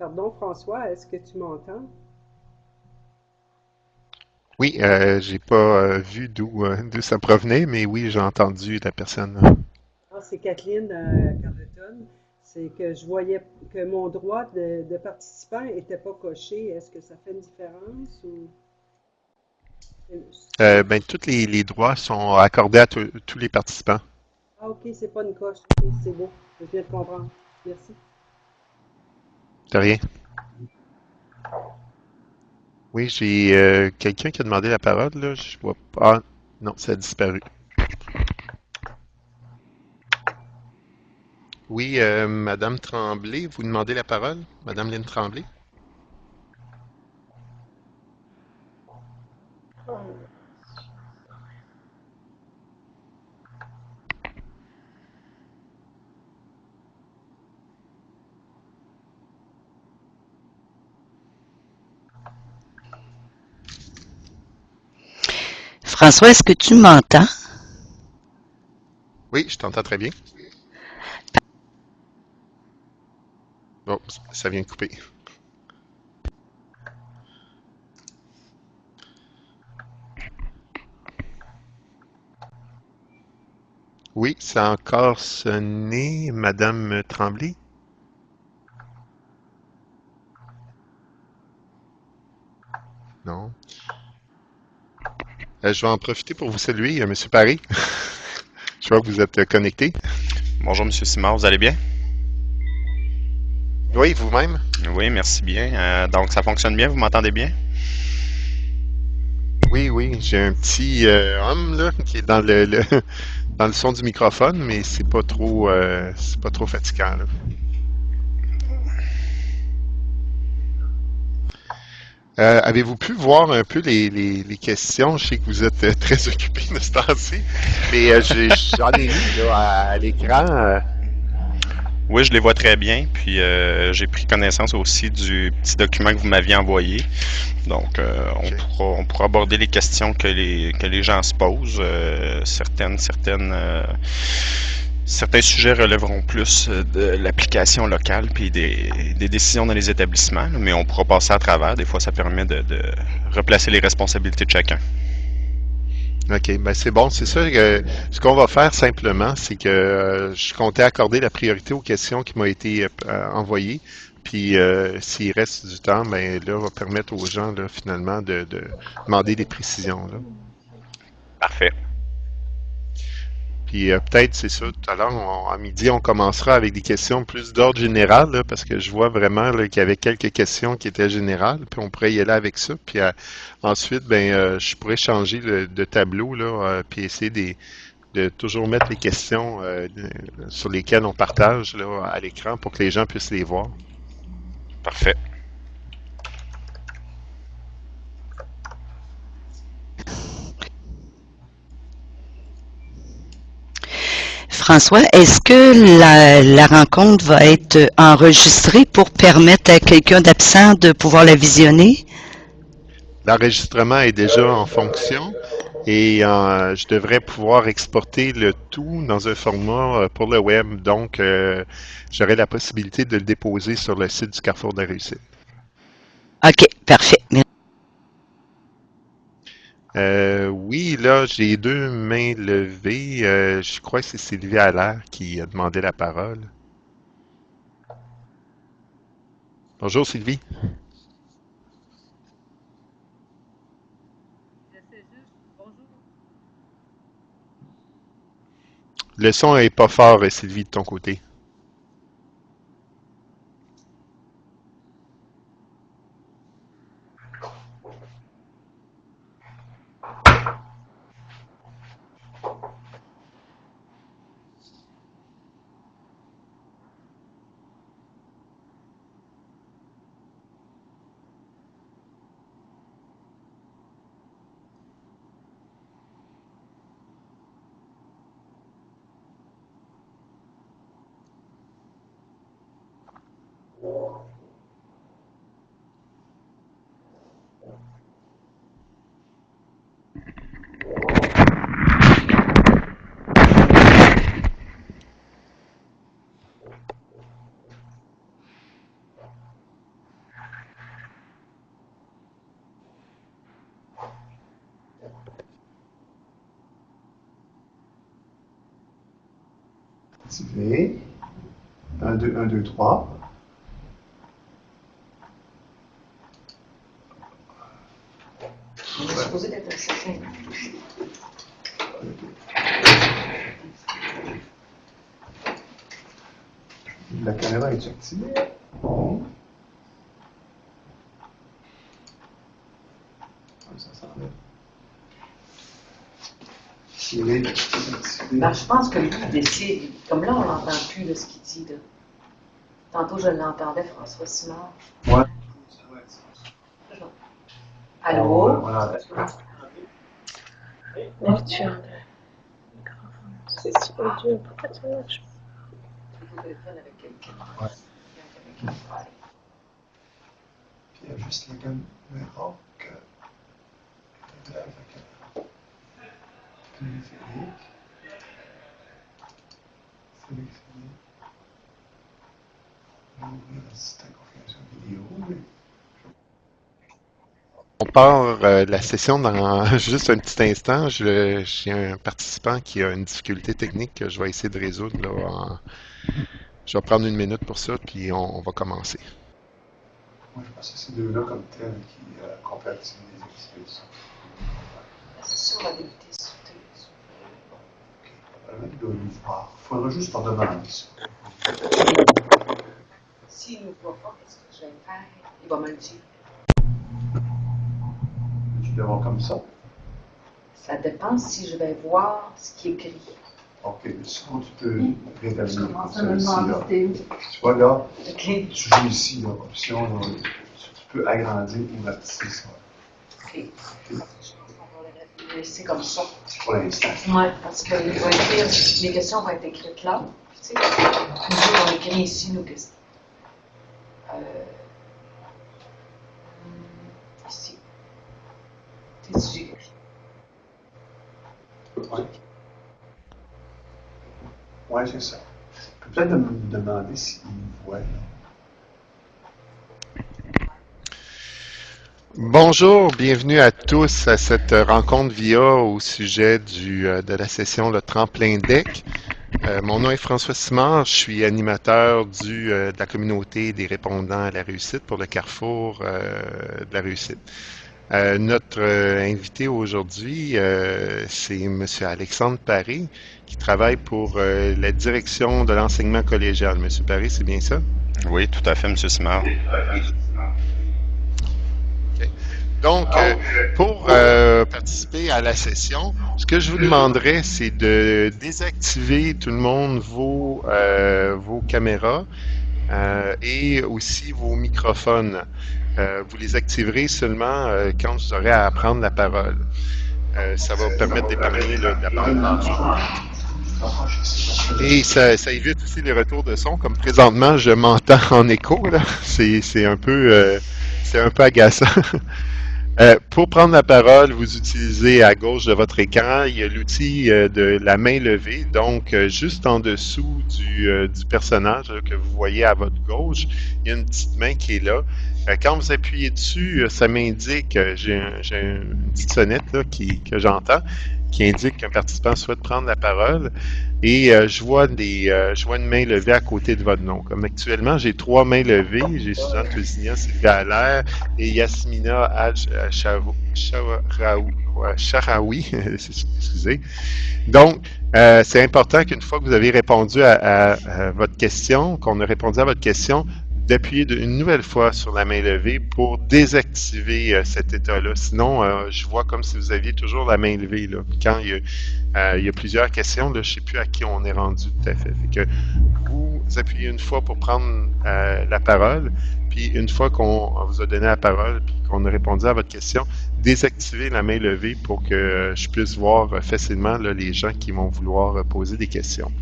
Pardon, François, est-ce que tu m'entends? Oui, j'ai pas vu d'où ça provenait, mais oui, j'ai entendu la personne. Ah, c'est Kathleen Carleton. C'est que je voyais que mon droit de participant n'était pas coché. Est-ce que ça fait une différence ou c'est Ben, tous les droits sont accordés à tous les participants. Ah, ok, c'est pas une coche. Ok, c'est beau. Je viens de comprendre. Merci. De rien. Oui, j'ai quelqu'un qui a demandé la parole, là. Je vois pas. Ah, non, ça a disparu. Oui, Madame Tremblay, vous demandez la parole? Madame Lynne Tremblay? François, est-ce que tu m'entends? Oui, je t'entends très bien. Bon, ça vient de couper. Oui, ça a encore sonné, Madame Tremblay? Non. Je vais en profiter pour vous saluer, Monsieur Paré. Je vois que vous êtes connecté. Bonjour, Monsieur Simard, vous allez bien? Oui, vous-même? Oui, merci bien. Donc, ça fonctionne bien, vous m'entendez bien? Oui, oui, j'ai un petit homme là qui est dans dans le son du microphone, mais c'est pas trop fatigant là. Avez-vous pu voir un peu les questions? Je sais que vous êtes très occupé de ce temps-ci, mais j'en ai mis là, à l'écran. Oui, je les vois très bien. Puis, j'ai pris connaissance aussi du petit document que vous m'aviez envoyé. Donc, OK. on pourra aborder les questions que les gens se posent. Certains sujets relèveront plus de l'application locale puis des décisions dans les établissements, mais on pourra passer à travers. Des fois, ça permet de replacer les responsabilités de chacun. OK, ben c'est bon, c'est ça. Ce qu'on va faire simplement, c'est que je comptais accorder la priorité aux questions qui m'ont été envoyées. Puis s'il reste du temps, ben là, on va permettre aux gens là, finalement de demander des précisions là. Parfait. Puis peut-être, c'est ça, tout à l'heure, à midi, on commencera avec des questions plus d'ordre général, là, parce que je vois vraiment là, qu'il y avait quelques questions qui étaient générales, puis on pourrait y aller avec ça. Puis ensuite, ben, je pourrais changer de tableau, là, puis essayer de toujours mettre les questions sur lesquelles on partage là, à l'écran pour que les gens puissent les voir. Parfait. François, est-ce que la rencontre va être enregistrée pour permettre à quelqu'un d'absent de pouvoir la visionner? L'enregistrement est déjà en fonction et je devrais pouvoir exporter le tout dans un format pour le web. Donc, j'aurai la possibilité de le déposer sur le site du Carrefour de la Réussite. OK, parfait. Oui, là, j'ai deux mains levées. Je crois que c'est Sylvie Allaire qui a demandé la parole. Bonjour Sylvie. Le son est pas fort, Sylvie, de ton côté. Activer. 1, 2, 1, 2, 3. On est supposé d'être assez simple. La caméra est activée. Bon. Ça s'enlève. Ben, je pense que lui, il décide. Comme là, on l'entend plus de ce qu'il dit. Là. Tantôt, je l'entendais, François Simard. Ouais. Allô? Voilà. C'est super dur. Pourquoi ça marche Au téléphone avec quelqu'un. Ouais. Quelqu'un qui parle. Puis il y a juste la caméra que. On part la session dans juste un petit instant. J'ai un participant qui a une difficulté technique que je vais essayer de résoudre. Là, je vais prendre une minute pour ça, puis on va commencer. Moi, je pense que c'est ces deux-là comme tels qu'on peut activer les activités. C'est sûr, on va débuter sur Il doit nous voir. Il faudra juste leur demander ça. S'il ne nous voit pas, qu'est-ce que je vais faire? Il va me le dire. Tu le vois comme ça. Ça dépend si je vais voir ce qui est écrit. OK. Sinon, tu peux rétablir. Je commence à ça me ici, demander là. c'était où. Tu vois là, OK. tu joues ici, là, option, là, tu peux agrandir ou rapetisser ça. OK. Je pense qu'on va le laisser comme ça. Pour l'instant. Oui, parce que les questions vont être écrites là. Tu sais, nous, on écrit ici nos questions. Ici. T'es-tu? Oui. Oui, c'est ça. Tu peux peut-être me demander s'ils me voient. Là. Bonjour, bienvenue à tous à cette rencontre VIA au sujet de la session Le Tremplin Deck. Mon nom est François Simard, je suis animateur de la communauté des répondants à la réussite pour le Carrefour de la réussite. Notre invité aujourd'hui, c'est M. Alexandre Paré, qui travaille pour la direction de l'enseignement collégial. M. Paré, c'est bien ça? Oui, tout à fait, M. Simard. Donc, pour participer à la session, ce que je vous demanderais, c'est de désactiver tout le monde vos caméras et aussi vos microphones. Vous les activerez seulement quand vous aurez à prendre la parole. Ça va vous permettre d'épargner de la parole. Et ça évite aussi les retours de son. Comme présentement, je m'entends en écho. Là. C'est un peu agaçant. Pour prendre la parole, vous utilisez à gauche de votre écran, il y a l'outil de la main levée. Donc, juste en dessous du personnage là, que vous voyez à votre gauche, il y a une petite main qui est là. Quand vous appuyez dessus, ça m'indique, j'ai une petite sonnette là, que j'entends, qui indique qu'un participant souhaite prendre la parole. Et je vois une main levée à côté de votre nom. Comme actuellement, j'ai 3 mains levées. J'ai Suzanne Tousignan, Sylvie Allaire et Yasmina Sharaoui. Excusez. Donc, c'est important qu'une fois que vous avez répondu à votre question, qu'on a répondu à votre question, d'appuyer une nouvelle fois sur la main levée pour désactiver cet état-là. Sinon, je vois comme si vous aviez toujours la main levée. Là. Quand il y a plusieurs questions, là, je ne sais plus à qui on est rendu tout à fait. Fait que vous appuyez une fois pour prendre la parole, puis une fois qu'on vous a donné la parole, puis qu'on a répondu à votre question, désactivez la main levée pour que je puisse voir facilement là, les gens qui vont vouloir poser des questions.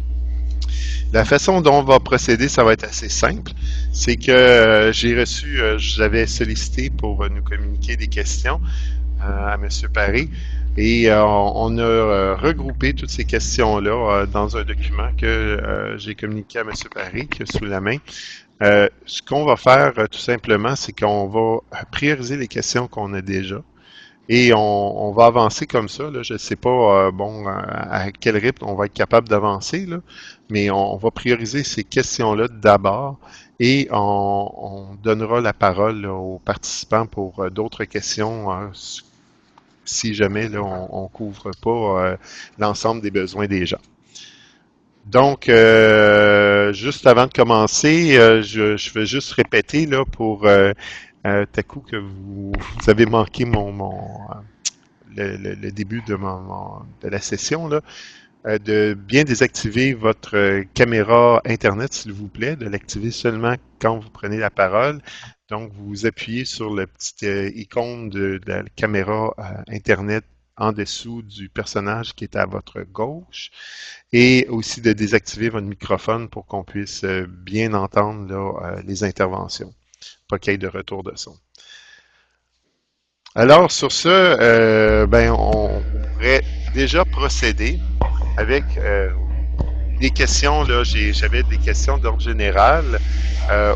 La façon dont on va procéder, ça va être assez simple. C'est que j'avais sollicité pour nous communiquer des questions à M. Paré et on a regroupé toutes ces questions-là dans un document que j'ai communiqué à M. Paré, qui est sous la main. Ce qu'on va faire tout simplement, c'est qu'on va prioriser les questions qu'on a déjà. Et on va avancer comme ça, là. Je ne sais pas à quel rythme on va être capable d'avancer, là, mais on va prioriser ces questions-là d'abord et on donnera la parole là, aux participants pour d'autres questions si jamais là, on ne couvre pas l'ensemble des besoins des gens. Donc, juste avant de commencer, je vais juste répéter là, pour Taku que vous avez manqué le début de la session, là, de bien désactiver votre caméra Internet, s'il vous plaît, de l'activer seulement quand vous prenez la parole. Donc, vous appuyez sur le petit icône de la caméra Internet en dessous du personnage qui est à votre gauche et aussi de désactiver votre microphone pour qu'on puisse bien entendre là, les interventions, pas qu'il y ait de retour de son. Alors, sur ce, on pourrait déjà procéder avec des questions. Là, j'avais des questions d'ordre général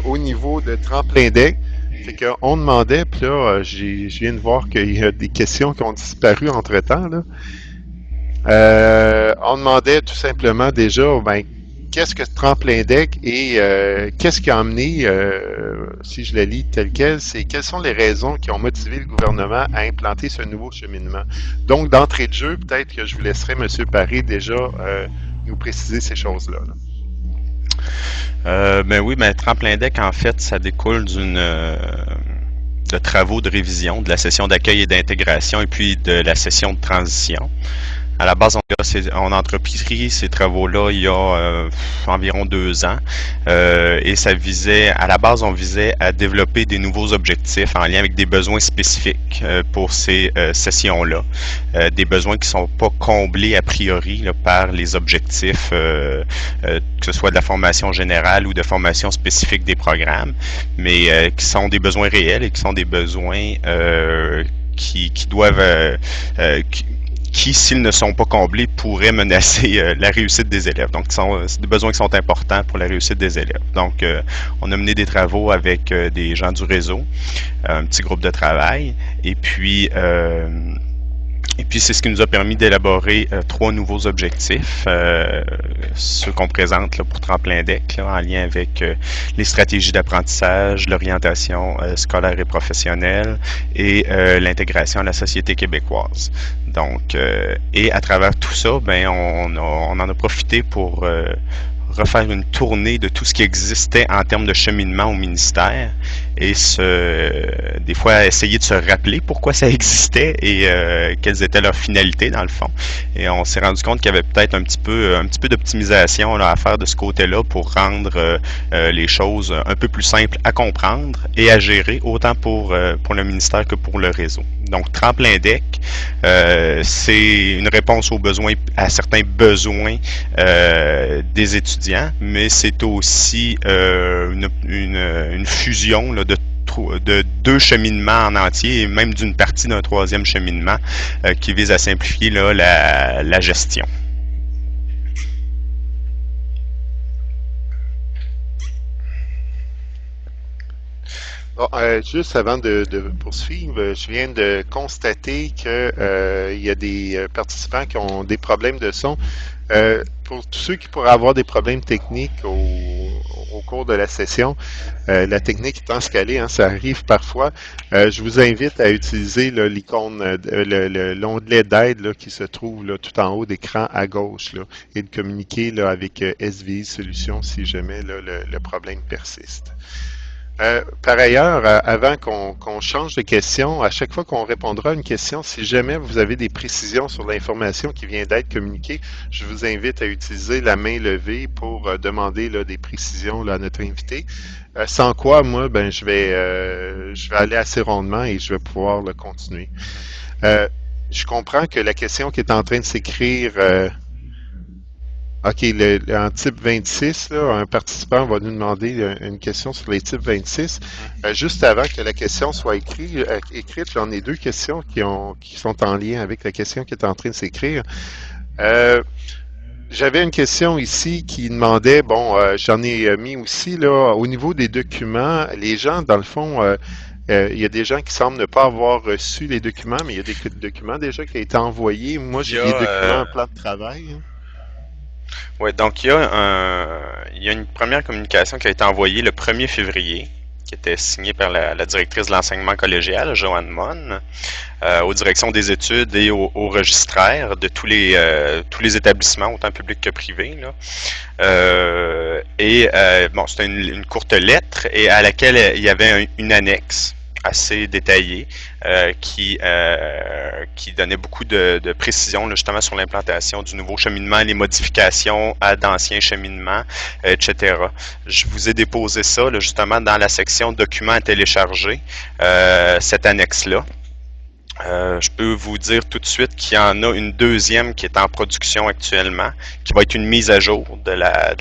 au niveau de Tremplin Deck. C'est qu'on demandait, puis là, je viens de voir qu'il y a des questions qui ont disparu entre-temps. Là. On demandait tout simplement déjà, qu'est-ce que Tremplin Deck et qu'est-ce qui a amené, si je la lis telle quelle, c'est quelles sont les raisons qui ont motivé le gouvernement à implanter ce nouveau cheminement. Donc, d'entrée de jeu, peut-être que je vous laisserai, M. Paré, déjà nous préciser ces choses-là. Là. Tremplin Deck, en fait, ça découle de travaux de révision, de la session d'accueil et d'intégration et puis de la session de transition. À la base, on a entrepris ces travaux-là il y a environ 2 ans et ça visait, à la base, on visait à développer des nouveaux objectifs en lien avec des besoins spécifiques pour ces sessions-là. Des besoins qui ne sont pas comblés a priori là, par les objectifs, que ce soit de la formation générale ou de formation spécifique des programmes, mais qui sont des besoins réels et qui sont des besoins qui doivent... qui, s'ils ne sont pas comblés, pourraient menacer la réussite des élèves. Donc, c'est des besoins qui sont importants pour la réussite des élèves. Donc, on a mené des travaux avec des gens du réseau, un petit groupe de travail, et puis c'est ce qui nous a permis d'élaborer 3 nouveaux objectifs, ceux qu'on présente là, pour Tremplin Deck, là, en lien avec les stratégies d'apprentissage, l'orientation scolaire et professionnelle et l'intégration à la société québécoise. Donc, et à travers tout ça, on en a profité pour refaire une tournée de tout ce qui existait en termes de cheminement au ministère et des fois essayer de se rappeler pourquoi ça existait et quelles étaient leurs finalités dans le fond. Et on s'est rendu compte qu'il y avait peut-être un petit peu d'optimisation là, à faire de ce côté-là pour rendre les choses un peu plus simples à comprendre et à gérer autant pour le ministère que pour le réseau. Donc, Tremplin Deck, c'est une réponse à certains besoins des étudiants, mais c'est aussi une fusion là, de 2 cheminements en entier et même d'une partie d'un 3e cheminement qui vise à simplifier là, la gestion. Bon, juste avant de poursuivre, je viens de constater que il y a des participants qui ont des problèmes de son. Pour tous ceux qui pourraient avoir des problèmes techniques au cours de la session, la technique étant scalée, hein, ça arrive parfois, je vous invite à utiliser l'icône, l'onglet d'aide qui se trouve là, tout en haut d'écran à gauche là, et de communiquer là, avec SVI Solutions si jamais là, le problème persiste. Par ailleurs, avant qu'on change de question, à chaque fois qu'on répondra à une question, si jamais vous avez des précisions sur l'information qui vient d'être communiquée, je vous invite à utiliser la main levée pour demander là, des précisions là, à notre invité. Sans quoi, moi, je vais aller assez rondement et je vais pouvoir le continuer. Je comprends que la question qui est en train de s'écrire... OK, en type 26, là, un participant va nous demander une question sur les types 26. Juste avant que la question soit écrite, j'en ai 2 questions qui sont en lien avec la question qui est en train de s'écrire. J'avais une question ici qui demandait, j'en ai mis aussi, là, au niveau des documents, les gens, dans le fond, Il y a des gens qui semblent ne pas avoir reçu les documents, mais il y a des documents déjà qui ont été envoyés. Moi, j'ai des documents en plan de travail. Hein. Oui, donc il y a une première communication qui a été envoyée le 1er février, qui était signée par la directrice de l'enseignement collégial, Joanne Mon, aux directions des études et aux registraires de tous les établissements, autant publics que privés. Là. Bon, c'était une courte lettre et à laquelle il y avait une annexe assez détaillée qui donnait beaucoup de précision là, justement sur l'implantation du nouveau cheminement, les modifications d'anciens cheminements, etc. Je vous ai déposé ça là, justement dans la section documents à télécharger, cette annexe-là. Je peux vous dire tout de suite qu'il y en a une deuxième qui est en production actuellement, qui va être une mise à jour de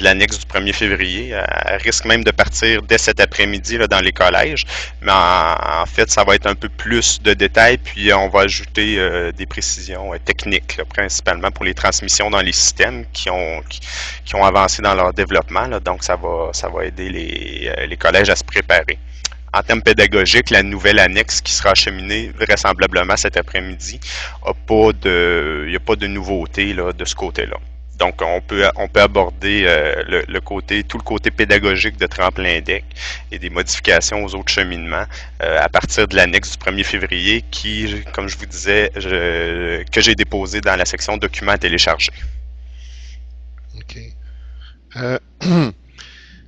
l'annexe du 1er février. Elle risque même de partir dès cet après-midi là, dans les collèges, mais en fait, ça va être un peu plus de détails, puis on va ajouter des précisions techniques, là, principalement pour les transmissions dans les systèmes qui ont avancé dans leur développement. Là, donc, ça va aider les collèges à se préparer. En termes pédagogiques, la nouvelle annexe qui sera acheminée vraisemblablement cet après-midi, il n'y a pas de nouveauté là, de ce côté-là. Donc, on peut aborder tout le côté pédagogique de Tremplin DEC et des modifications aux autres cheminements à partir de l'annexe du 1er février qui, comme je vous disais, que j'ai déposé dans la section documents à télécharger. OK.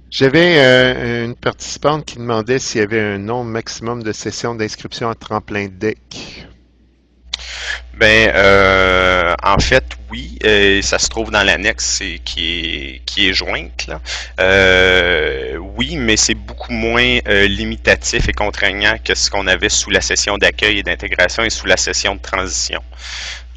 J'avais une participante qui demandait s'il y avait un nombre maximum de sessions d'inscription à Tremplin DEC. En fait, oui, ça se trouve dans l'annexe qui est jointe. Là. Oui, mais c'est beaucoup moins limitatif et contraignant que ce qu'on avait sous la session d'accueil et d'intégration et sous la session de transition.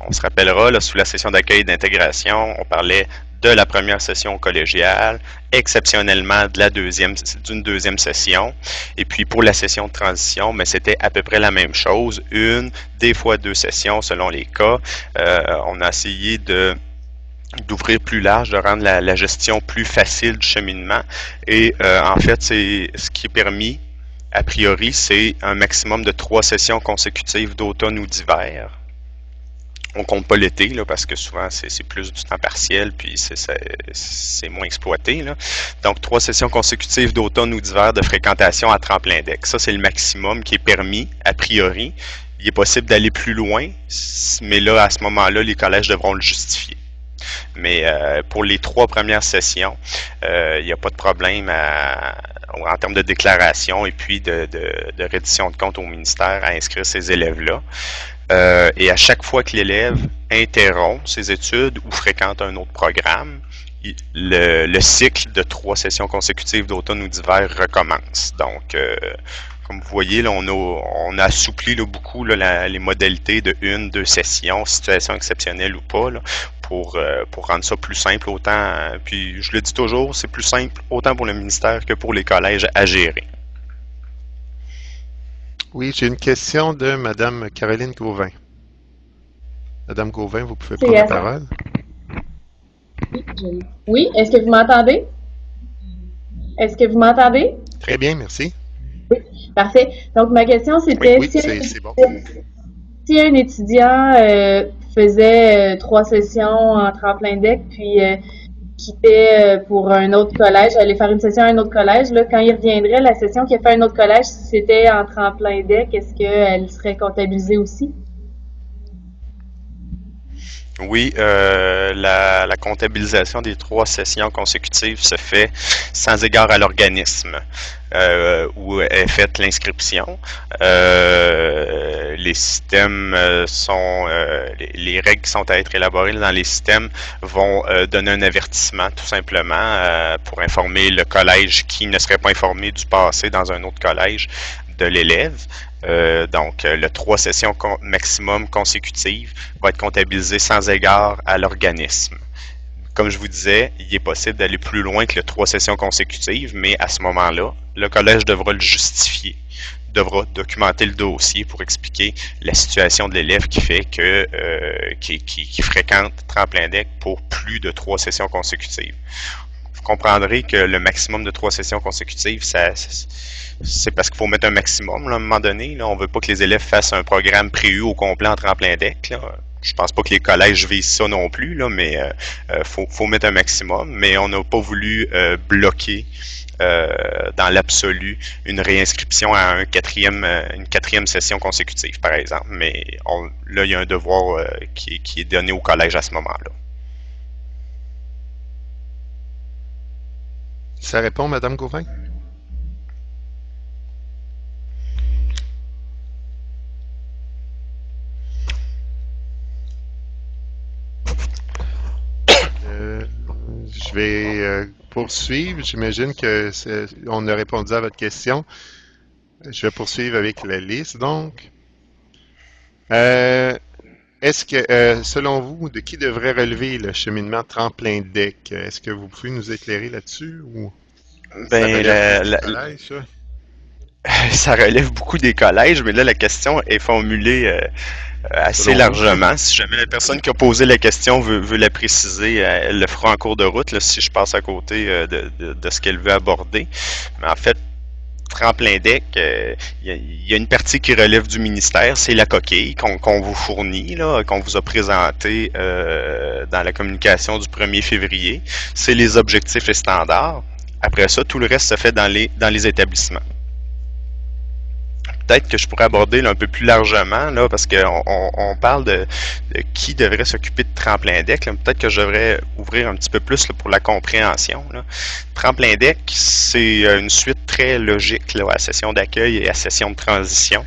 On se rappellera, là, sous la session d'accueil et d'intégration, on parlait de la première session collégiale, exceptionnellement d'une deuxième session. Et puis pour la session de transition, mais c'était à peu près la même chose, des fois 2 sessions selon les cas. On a essayé d'ouvrir plus large, de rendre la gestion plus facile du cheminement. Et en fait, ce qui est permis, a priori, c'est un maximum de 3 sessions consécutives d'automne ou d'hiver. On compte pas l'été, là, parce que souvent, c'est plus du temps partiel, puis c'est moins exploité. Là. Donc, 3 sessions consécutives d'automne ou d'hiver de fréquentation à Tremplin DEC. Ça, c'est le maximum qui est permis, a priori. Il est possible d'aller plus loin, mais là, à ce moment-là, les collèges devront le justifier. Mais pour les 3 premières sessions, il n'y a pas de problème en termes de déclaration et puis de reddition de compte au ministère à inscrire ces élèves-là. Et à chaque fois que l'élève interrompt ses études ou fréquente un autre programme, le cycle de 3 sessions consécutives d'automne ou d'hiver recommence. Donc, comme vous voyez, là, on a assoupli là, beaucoup là, les modalités de 1-2 sessions, situation exceptionnelle ou pas, là, pour rendre ça plus simple autant. Puis, je le dis toujours, c'est plus simple autant pour le ministère que pour les collèges à gérer. Oui, j'ai une question de Mme Caroline Gauvin. Madame Gauvin, vous pouvez prendre la parole. Oui, est-ce que vous m'entendez? Est-ce que vous m'entendez? Très bien, merci. Oui, parfait. Donc, ma question, c'était c'est bon. Si un étudiant faisait 3 sessions en Tremplin DEC, puis quittait pour un autre collège, aller faire une session à un autre collège, là, quand il reviendrait, la session qu'il a fait à un autre collège, si c'était en Tremplin DEC, est-ce qu'elle serait comptabilisée aussi? Oui, la comptabilisation des 3 sessions consécutives se fait sans égard à l'organisme où est faite l'inscription. Les systèmes les règles qui sont à être élaborées dans les systèmes vont donner un avertissement tout simplement pour informer le collège qui ne serait pas informé du passé dans un autre collège de l'élève. Donc, le 3 sessions maximum consécutives va être comptabilisé sans égard à l'organisme. Comme je vous disais, il est possible d'aller plus loin que les 3 sessions consécutives, mais à ce moment-là, le collège devra le justifier, devra documenter le dossier pour expliquer la situation de l'élève qui fait que qui fréquente Tremplin DEC pour plus de 3 sessions consécutives. vous comprendrez que le maximum de 3 sessions consécutives, c'est parce qu'il faut mettre un maximum là, à un moment donné. Là. On ne veut pas que les élèves fassent un programme prévu au complet en tremplin deck. Là. Je pense pas que les collèges visent ça non plus, là, mais faut mettre un maximum. Mais on n'a pas voulu bloquer dans l'absolu une réinscription à une quatrième session consécutive, par exemple. Mais là, il y a un devoir qui est donné au collège à ce moment-là. Ça répond, Madame Gauvin? Je vais poursuivre. J'imagine que on a répondu à votre question. Je vais poursuivre avec la liste, donc. Est-ce que, selon vous, de qui devrait relever le cheminement tremplin deck? Est-ce que vous pouvez nous éclairer là-dessus? Ou ça relève beaucoup des collèges, mais là, la question est formulée assez largement. Si jamais la personne qui a posé la question veut la préciser, elle le fera en cours de route, là, si je passe à côté de ce qu'elle veut aborder. Mais en fait, tremplin deck, il y a une partie qui relève du ministère, c'est la coquille qu'on vous fournit, là, qu'on vous a présenté dans la communication du 1er février. C'est les objectifs et standards. Après ça, tout le reste se fait dans les établissements. Peut-être que je pourrais aborder là, un peu plus largement, là, parce qu'on parle de qui devrait s'occuper de tremplin deck. Peut-être que je devrais ouvrir un petit peu plus là, pour la compréhension. Là. Tremplin deck, c'est une suite très logique là, à session d'accueil et à session de transition.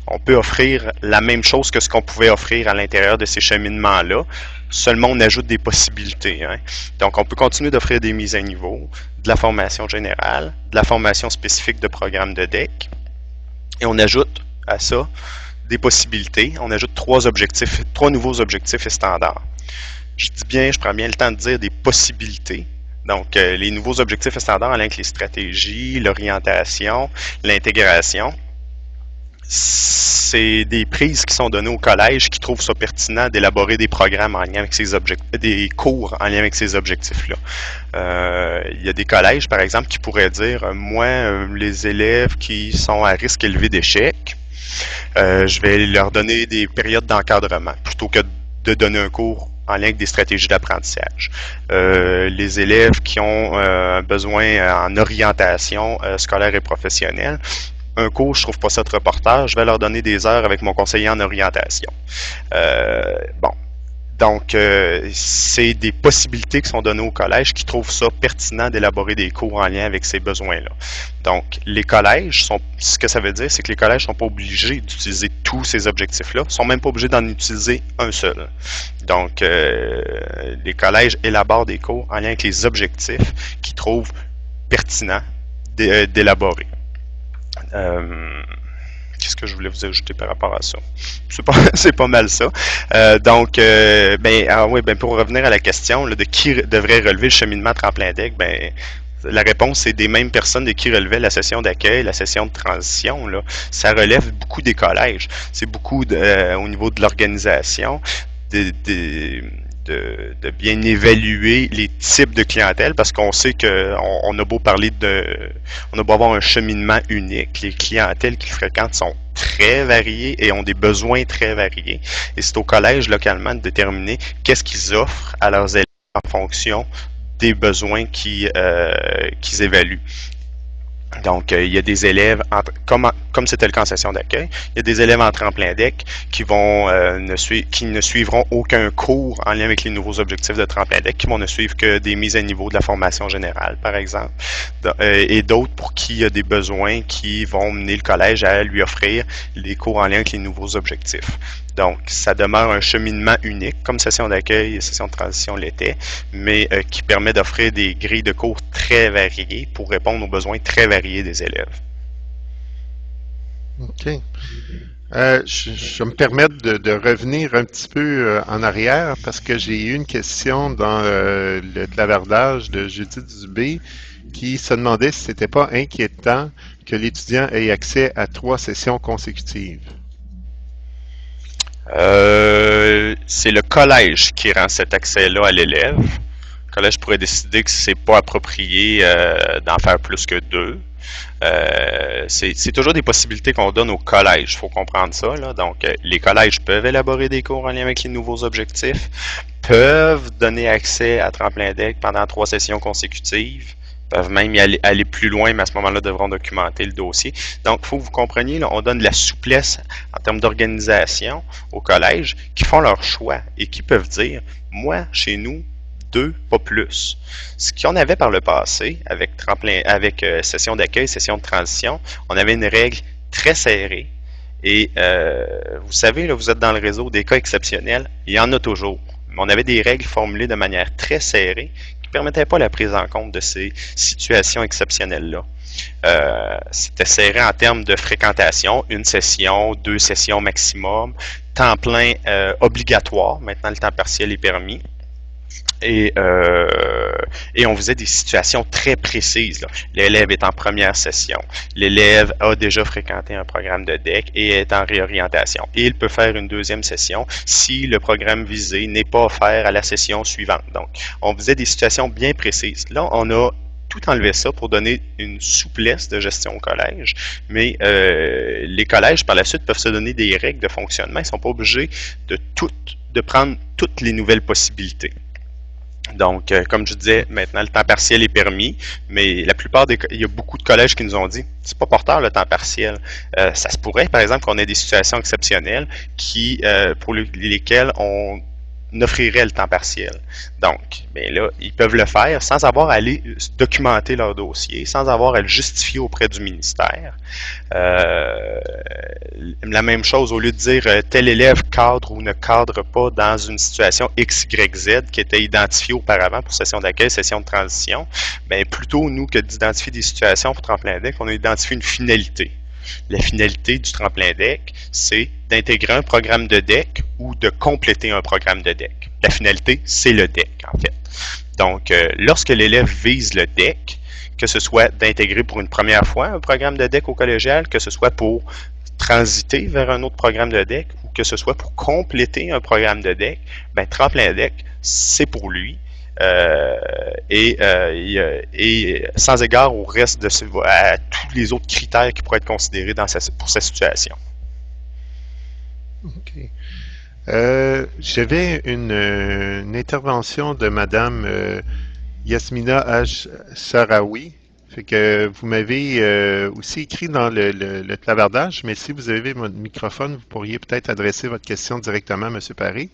On peut offrir la même chose que ce qu'on pouvait offrir à l'intérieur de ces cheminements-là. Seulement, on ajoute des possibilités. Hein. Donc, on peut continuer d'offrir des mises à niveau, de la formation générale, de la formation spécifique de programme de deck. Et on ajoute à ça des possibilités. On ajoute 3 nouveaux objectifs et standards. Je prends bien le temps de dire des possibilités. Donc, les nouveaux objectifs et standards en lien avec les stratégies, l'orientation, l'intégration. C'est des prises qui sont données au collège qui trouvent ça pertinent d'élaborer des programmes en lien avec ces objectifs, des cours en lien avec ces objectifs-là. Il y a des collèges, par exemple, qui pourraient dire, moi, les élèves qui sont à risque élevé d'échec, je vais leur donner des périodes d'encadrement plutôt que de donner un cours en lien avec des stratégies d'apprentissage. Les élèves qui ont besoin en orientation scolaire et professionnelle, un cours, je trouve pas ça trop porteur, je vais leur donner des heures avec mon conseiller en orientation. Donc, c'est des possibilités qui sont données au collège qui trouvent ça pertinent d'élaborer des cours en lien avec ces besoins-là. Donc, les collèges, ce que ça veut dire, c'est que les collèges ne sont pas obligés d'utiliser tous ces objectifs-là, ne sont même pas obligés d'en utiliser un seul. Donc, les collèges élaborent des cours en lien avec les objectifs qu'ils trouvent pertinents d'élaborer. Qu'est-ce que je voulais vous ajouter par rapport à ça? C'est pas mal ça. Pour revenir à la question là, de qui devrait relever le cheminement tremplin deck, la réponse c'est des mêmes personnes de qui relevait la session d'accueil, la session de transition. Là. Ça relève beaucoup des collèges. C'est beaucoup au niveau de l'organisation, de bien évaluer les types de clientèle parce qu'on sait qu'on a beau parler on a beau avoir un cheminement unique, les clientèles qu'ils fréquentent sont très variées et ont des besoins très variés. Et c'est au collège localement de déterminer qu'est-ce qu'ils offrent à leurs élèves en fonction des besoins qu'ils évaluent. Donc, il y a des élèves, comme c'était le cas en session d'accueil, il y a des élèves en tremplin deck qui ne suivront aucun cours en lien avec les nouveaux objectifs de tremplin deck, qui vont ne suivre que des mises à niveau de la formation générale, par exemple. Et d'autres pour qui il y a des besoins qui vont mener le collège à lui offrir les cours en lien avec les nouveaux objectifs. Donc, ça demeure un cheminement unique, comme session d'accueil et session de transition l'était, mais qui permet d'offrir des grilles de cours très variées pour répondre aux besoins très variés des élèves. OK. Je vais me permettre de revenir un petit peu en arrière parce que j'ai eu une question dans le clavardage de Judith Dubé qui se demandait si c'était pas inquiétant que l'étudiant ait accès à 3 sessions consécutives. C'est le collège qui rend cet accès-là à l'élève. Le collège pourrait décider que c'est pas approprié d'en faire plus que 2. C'est toujours des possibilités qu'on donne au collège, il faut comprendre ça, là. Donc, les collèges peuvent élaborer des cours en lien avec les nouveaux objectifs, peuvent donner accès à Tremplin Deck pendant 3 sessions consécutives, peuvent même aller plus loin, mais à ce moment-là, devront documenter le dossier. Donc, il faut que vous compreniez, là, on donne de la souplesse en termes d'organisation au collège, qui font leur choix et qui peuvent dire, moi, chez nous, 2, pas plus. Ce qu'on avait par le passé, avec session d'accueil, session de transition, on avait une règle très serrée. Et vous savez, là, vous êtes dans le réseau des cas exceptionnels, il y en a toujours. Mais on avait des règles formulées de manière très serrée qui ne permettaient pas la prise en compte de ces situations exceptionnelles-là. C'était serré en termes de fréquentation, 1 session, 2 sessions maximum, temps plein obligatoire, maintenant le temps partiel est permis. Et on faisait des situations très précises. L'élève est en première session. L'élève a déjà fréquenté un programme de DEC et est en réorientation. Et il peut faire une 2e session si le programme visé n'est pas offert à la session suivante. Donc, on faisait des situations bien précises. Là, on a tout enlevé ça pour donner une souplesse de gestion au collège. Mais les collèges, par la suite, peuvent se donner des règles de fonctionnement. Ils ne sont pas obligés de prendre toutes les nouvelles possibilités. Donc, comme je disais, maintenant le temps partiel est permis, mais la plupart il y a beaucoup de collèges qui nous ont dit c'est pas porteur le temps partiel. Ça se pourrait, par exemple, qu'on ait des situations exceptionnelles pour lesquelles on offrirait le temps partiel. Donc, bien là, ils peuvent le faire sans avoir à aller documenter leur dossier, sans avoir à le justifier auprès du ministère. La même chose, au lieu de dire tel élève cadre ou ne cadre pas dans une situation X, Y, Z qui était identifiée auparavant pour session d'accueil, session de transition, bien plutôt, nous, que d'identifier des situations pour Tremplin Deck, on a identifié une finalité. La finalité du Tremplin Deck, c'est d'intégrer un programme de DEC ou de compléter un programme de DEC. La finalité, c'est le DEC, en fait. Donc, lorsque l'élève vise le DEC, que ce soit d'intégrer pour une première fois un programme de DEC au collégial, que ce soit pour transiter vers un autre programme de DEC ou que ce soit pour compléter un programme de DEC, ben, Tremplin Deck, c'est pour lui. Et sans égard au reste à tous les autres critères qui pourraient être considérés pour sa situation. OK. J'avais une intervention de Madame Yasmina Haj-Sarawi. Fait que vous m'avez aussi écrit dans le clavardage, mais si vous avez votre microphone, vous pourriez peut-être adresser votre question directement à M. Paré.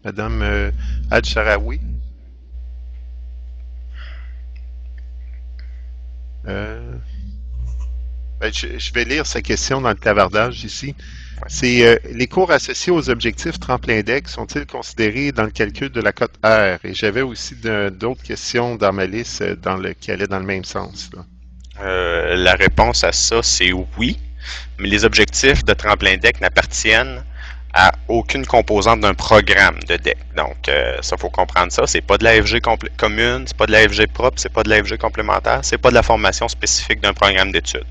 Madame Haj-Sarawi. Je vais lire sa question dans le clavardage ici. C'est les cours associés aux objectifs Tremplin Deck sont-ils considérés dans le calcul de la cote R? Et j'avais aussi d'autres questions dans ma liste qui allaient dans le même sens. La réponse à ça, c'est oui. Mais les objectifs de Tremplin Deck n'appartiennent à aucune composante d'un programme de DEC. Donc, ça, faut comprendre ça. C'est pas de l'AFG commune, c'est pas de l'AFG propre, c'est pas de l'AFG complémentaire, c'est pas de la formation spécifique d'un programme d'études.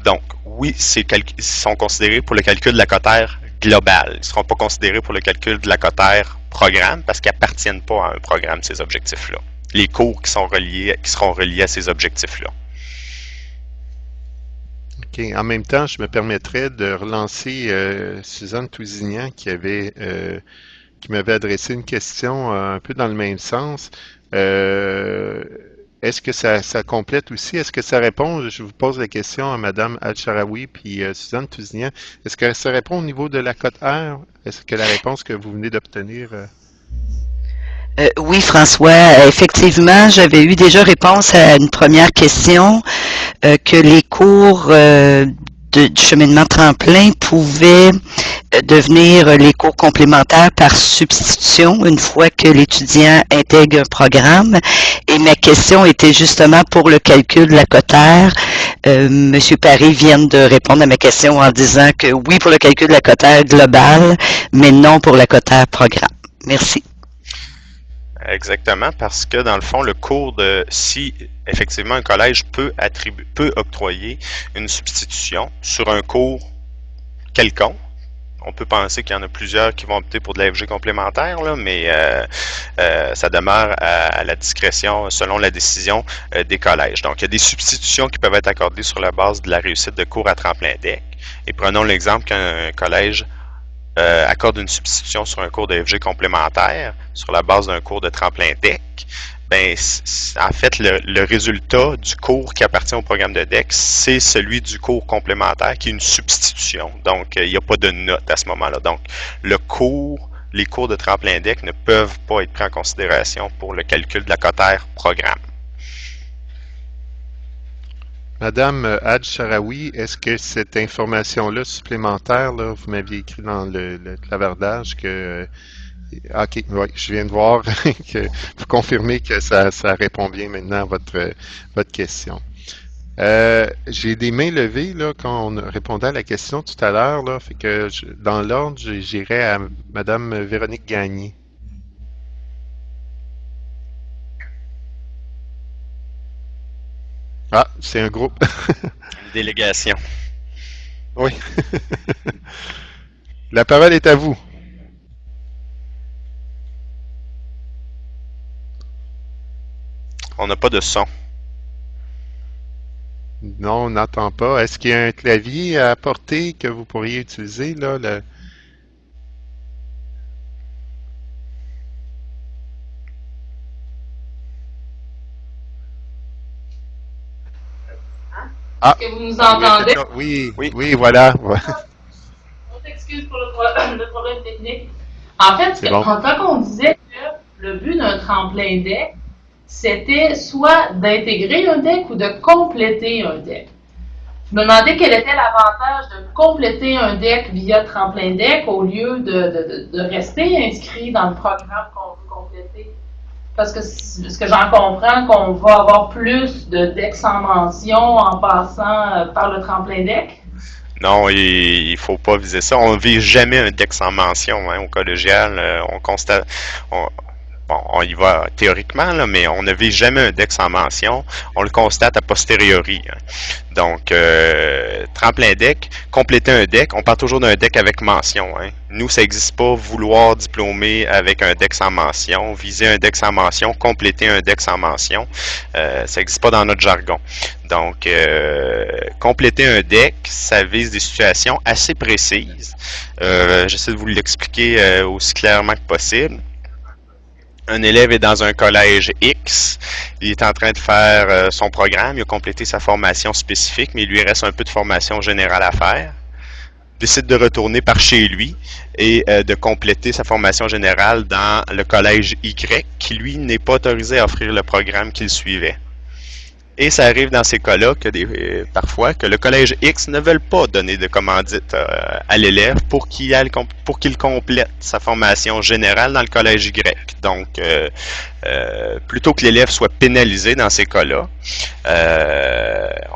Donc, oui, ils sont considérés pour le calcul de la cote R globale. Ils ne seront pas considérés pour le calcul de la cote R programme parce qu'ils n'appartiennent pas à un programme, ces objectifs-là. Les cours qui seront reliés à ces objectifs-là. OK. En même temps, je me permettrais de relancer Suzanne Tousignan qui m'avait adressé une question un peu dans le même sens. Est-ce que ça complète aussi? Est-ce que ça répond? Je vous pose la question à Mme Haj-Sarawi puis Suzanne Tousignan. Est-ce que ça répond au niveau de la cote R? Est-ce que la réponse que vous venez d'obtenir... Oui, François. Effectivement, j'avais eu déjà réponse à une première question que les cours du cheminement tremplin pouvaient devenir les cours complémentaires par substitution une fois que l'étudiant intègre un programme. Et ma question était justement pour le calcul de la cote R. Monsieur Paré vient de répondre à ma question en disant que oui pour le calcul de la cote R globale, mais non pour la cote R programme. Merci. Exactement, parce que dans le fond, le cours si effectivement un collège peut octroyer une substitution sur un cours quelconque, On peut penser qu'il y en a plusieurs qui vont opter pour de la FG complémentaire, là, mais ça demeure à la discrétion selon la décision des collèges. Donc, il y a des substitutions qui peuvent être accordées sur la base de la réussite de cours à tremplin deck. Et prenons l'exemple qu'un collège accorde une substitution sur un cours de FG complémentaire sur la base d'un cours de tremplin deck. Ben, en fait, le résultat du cours qui appartient au programme de DEC, c'est celui du cours complémentaire qui est une substitution. Donc, il n'y a pas de note à ce moment-là. Donc, les cours de tremplin DEC ne peuvent pas être pris en considération pour le calcul de la quotaire programme. Madame Hadj Sharawi, est-ce que cette information-là supplémentaire, là, vous m'aviez écrit dans le clavardage que... OK, oui, je viens de voir que vous confirmez que ça répond bien maintenant à votre question. J'ai des mains levées là, quand on répondait à la question tout à l'heure, là, fait que dans l'ordre, j'irai à Madame Véronique Gagné. Ah, c'est un groupe. Délégation. Oui. La parole est à vous. On n'a pas de son. Non, on n'entend pas. Est-ce qu'il y a un clavier à apporter que vous pourriez utiliser, là? Est-ce que vous nous entendez? Oui, voilà. On s'excuse pour le problème technique. En fait, bon. Quand on disait que le but d'un tremplin deck, c'était soit d'intégrer un deck ou de compléter un deck. Je me demandais quel était l'avantage de compléter un deck via tremplin deck au lieu de rester inscrit dans le programme qu'on veut compléter. Parce que ce que j'en comprends, qu'on va avoir plus de decks en mention en passant par le tremplin deck. Non, il ne faut pas viser ça. On ne vise jamais un deck sans mention au collégial. On constate... on y va théoriquement, là, mais on ne vise jamais un deck sans mention. On le constate a posteriori. Hein. Donc, tremplin deck, compléter un deck, on part toujours d'un deck avec mention. Hein. Nous, ça n'existe pas vouloir diplômer avec un deck sans mention, viser un deck sans mention, compléter un deck sans mention. Ça n'existe pas dans notre jargon. Donc, compléter un deck, ça vise des situations assez précises. J'essaie de vous l'expliquer aussi clairement que possible. Un élève est dans un collège X, il est en train de faire son programme, il a complété sa formation spécifique, mais il lui reste un peu de formation générale à faire. Il décide de retourner par chez lui et de compléter sa formation générale dans le collège Y, qui lui n'est pas autorisé à offrir le programme qu'il suivait. Et ça arrive dans ces cas-là que parfois que le collège X ne veut pas donner de commandite à l'élève pour qu'il complète sa formation générale dans le collège Y. Donc, plutôt que l'élève soit pénalisé dans ces cas-là,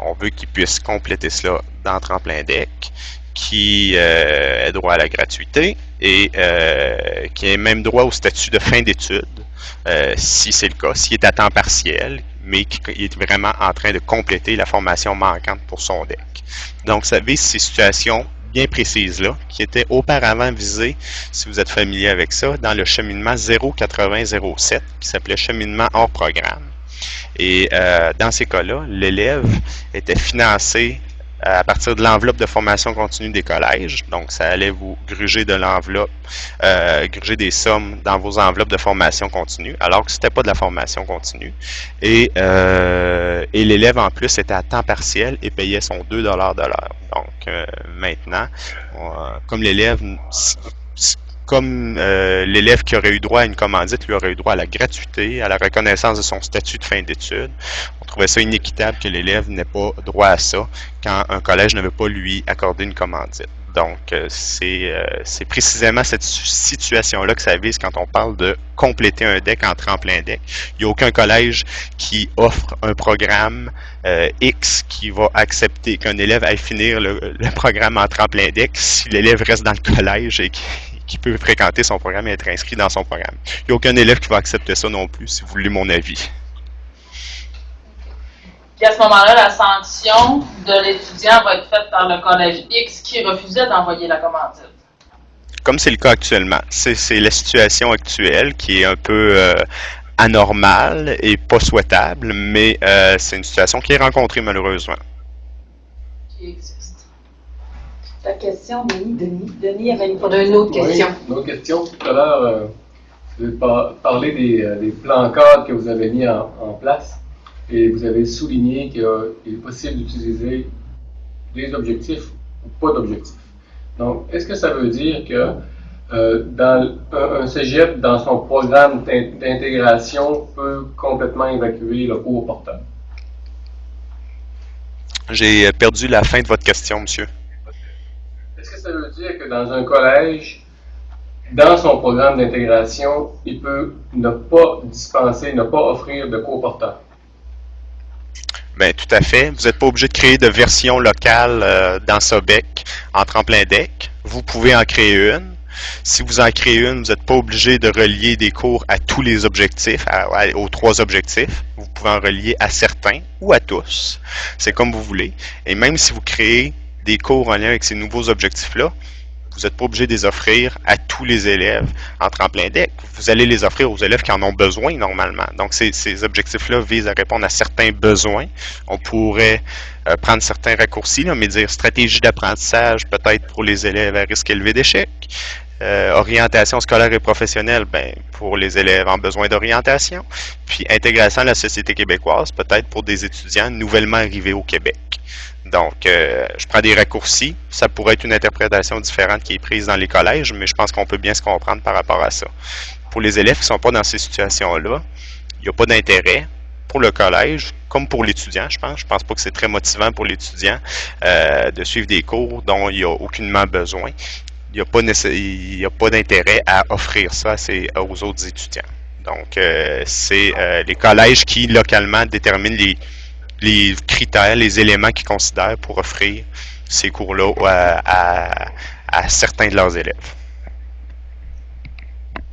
on veut qu'il puisse compléter cela dans Tremplin Deck, qui ait droit à la gratuité et qui ait même droit au statut de fin d'études, si c'est le cas, s'il est à temps partiel, mais qui est vraiment en train de compléter la formation manquante pour son deck. Donc, ça vise ces situations bien précises-là, qui étaient auparavant visées, si vous êtes familier avec ça, dans le cheminement 08007, qui s'appelait cheminement hors programme. Et dans ces cas-là, l'élève était financé à partir de l'enveloppe de formation continue des collèges. Donc, ça allait vous gruger de l'enveloppe, gruger des sommes dans vos enveloppes de formation continue, alors que c'était pas de la formation continue. Et l'élève, en plus, était à temps partiel et payait son 2 $ de l'heure. Donc, maintenant, comme l'élève... l'élève qui aurait eu droit à une commandite, lui aurait eu droit à la gratuité, à la reconnaissance de son statut de fin d'études. On trouvait ça inéquitable que l'élève n'ait pas droit à ça quand un collège ne veut pas lui accorder une commandite. Donc, c'est précisément cette situation-là que ça vise quand on parle de compléter un deck en tremplin deck. Il n'y a aucun collège qui offre un programme X qui va accepter qu'un élève aille finir le programme en tremplin deck si l'élève reste dans le collège et qui peut fréquenter son programme et être inscrit dans son programme. Il n'y a aucun élève qui va accepter ça non plus, si vous voulez mon avis. Puis à ce moment-là, la sanction de l'étudiant va être faite par le collège X qui refusait d'envoyer la commandite. comme c'est le cas actuellement. C'est la situation actuelle qui est un peu anormale et pas souhaitable, mais c'est une situation qui est rencontrée malheureusement. Qui existe. Ta question, Denis avait une autre question. Oui, une autre question. Tout à l'heure, vous avez parlé des plans cadres que vous avez mis en place et vous avez souligné qu'il est possible d'utiliser des objectifs ou pas d'objectifs. Donc, est-ce que ça veut dire que dans un cégep, dans son programme d'intégration, peut complètement évacuer le cours portable? J'ai perdu la fin de votre question, monsieur. Est-ce que ça veut dire que dans un collège, dans son programme d'intégration, il peut ne pas dispenser, ne pas offrir de cours portables? Bien, tout à fait. Vous n'êtes pas obligé de créer de version locale dans SOBEC en tremplin deck. Vous pouvez en créer une. Si vous en créez une, vous n'êtes pas obligé de relier des cours à tous les objectifs, aux 3 objectifs. Vous pouvez en relier à certains ou à tous. C'est comme vous voulez. Et même si vous créez des cours en lien avec ces nouveaux objectifs-là, vous n'êtes pas obligé de les offrir à tous les élèves en tremplin deck. Vous allez les offrir aux élèves qui en ont besoin normalement. Donc, ces objectifs-là visent à répondre à certains besoins. On pourrait prendre certains raccourcis, là, mais dire stratégie d'apprentissage peut-être pour les élèves à risque élevé d'échec. Orientation scolaire et professionnelle, ben, pour les élèves en besoin d'orientation. Puis intégration à la société québécoise, peut-être pour des étudiants nouvellement arrivés au Québec. Donc, je prends des raccourcis. Ça pourrait être une interprétation différente qui est prise dans les collèges, mais je pense qu'on peut bien se comprendre par rapport à ça. Pour les élèves qui ne sont pas dans ces situations-là, il n'y a pas d'intérêt pour le collège, comme pour l'étudiant, je pense. Je pense pas que c'est très motivant pour l'étudiant de suivre des cours dont il n'y a aucunement besoin. Il n'y a pas d'intérêt à offrir ça aux autres étudiants. Donc, c'est les collèges qui, localement, déterminent les critères, les éléments qu'ils considèrent pour offrir ces cours-là à certains de leurs élèves.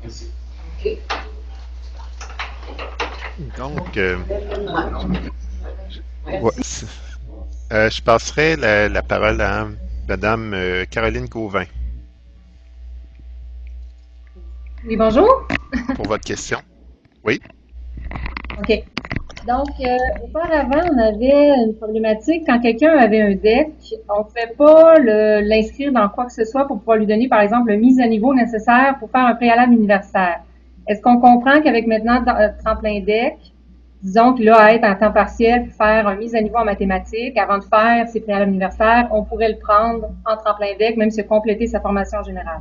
Merci. OK. Donc, Merci. je passerai la parole à Madame Caroline Gauvin Oui, bonjour. pour votre question. Oui. OK. Donc, auparavant, on avait une problématique. Quand quelqu'un avait un deck, on ne pouvait pas l'inscrire dans quoi que ce soit pour pouvoir lui donner, par exemple, la mise à niveau nécessaire pour faire un préalable universitaire. Est-ce qu'on comprend qu'avec maintenant Tremplin Deck, disons que là, à être en temps partiel pour faire une mise à niveau en mathématiques, avant de faire ses préalables universitaires, on pourrait le prendre en Tremplin Deck, même si compléter sa formation générale?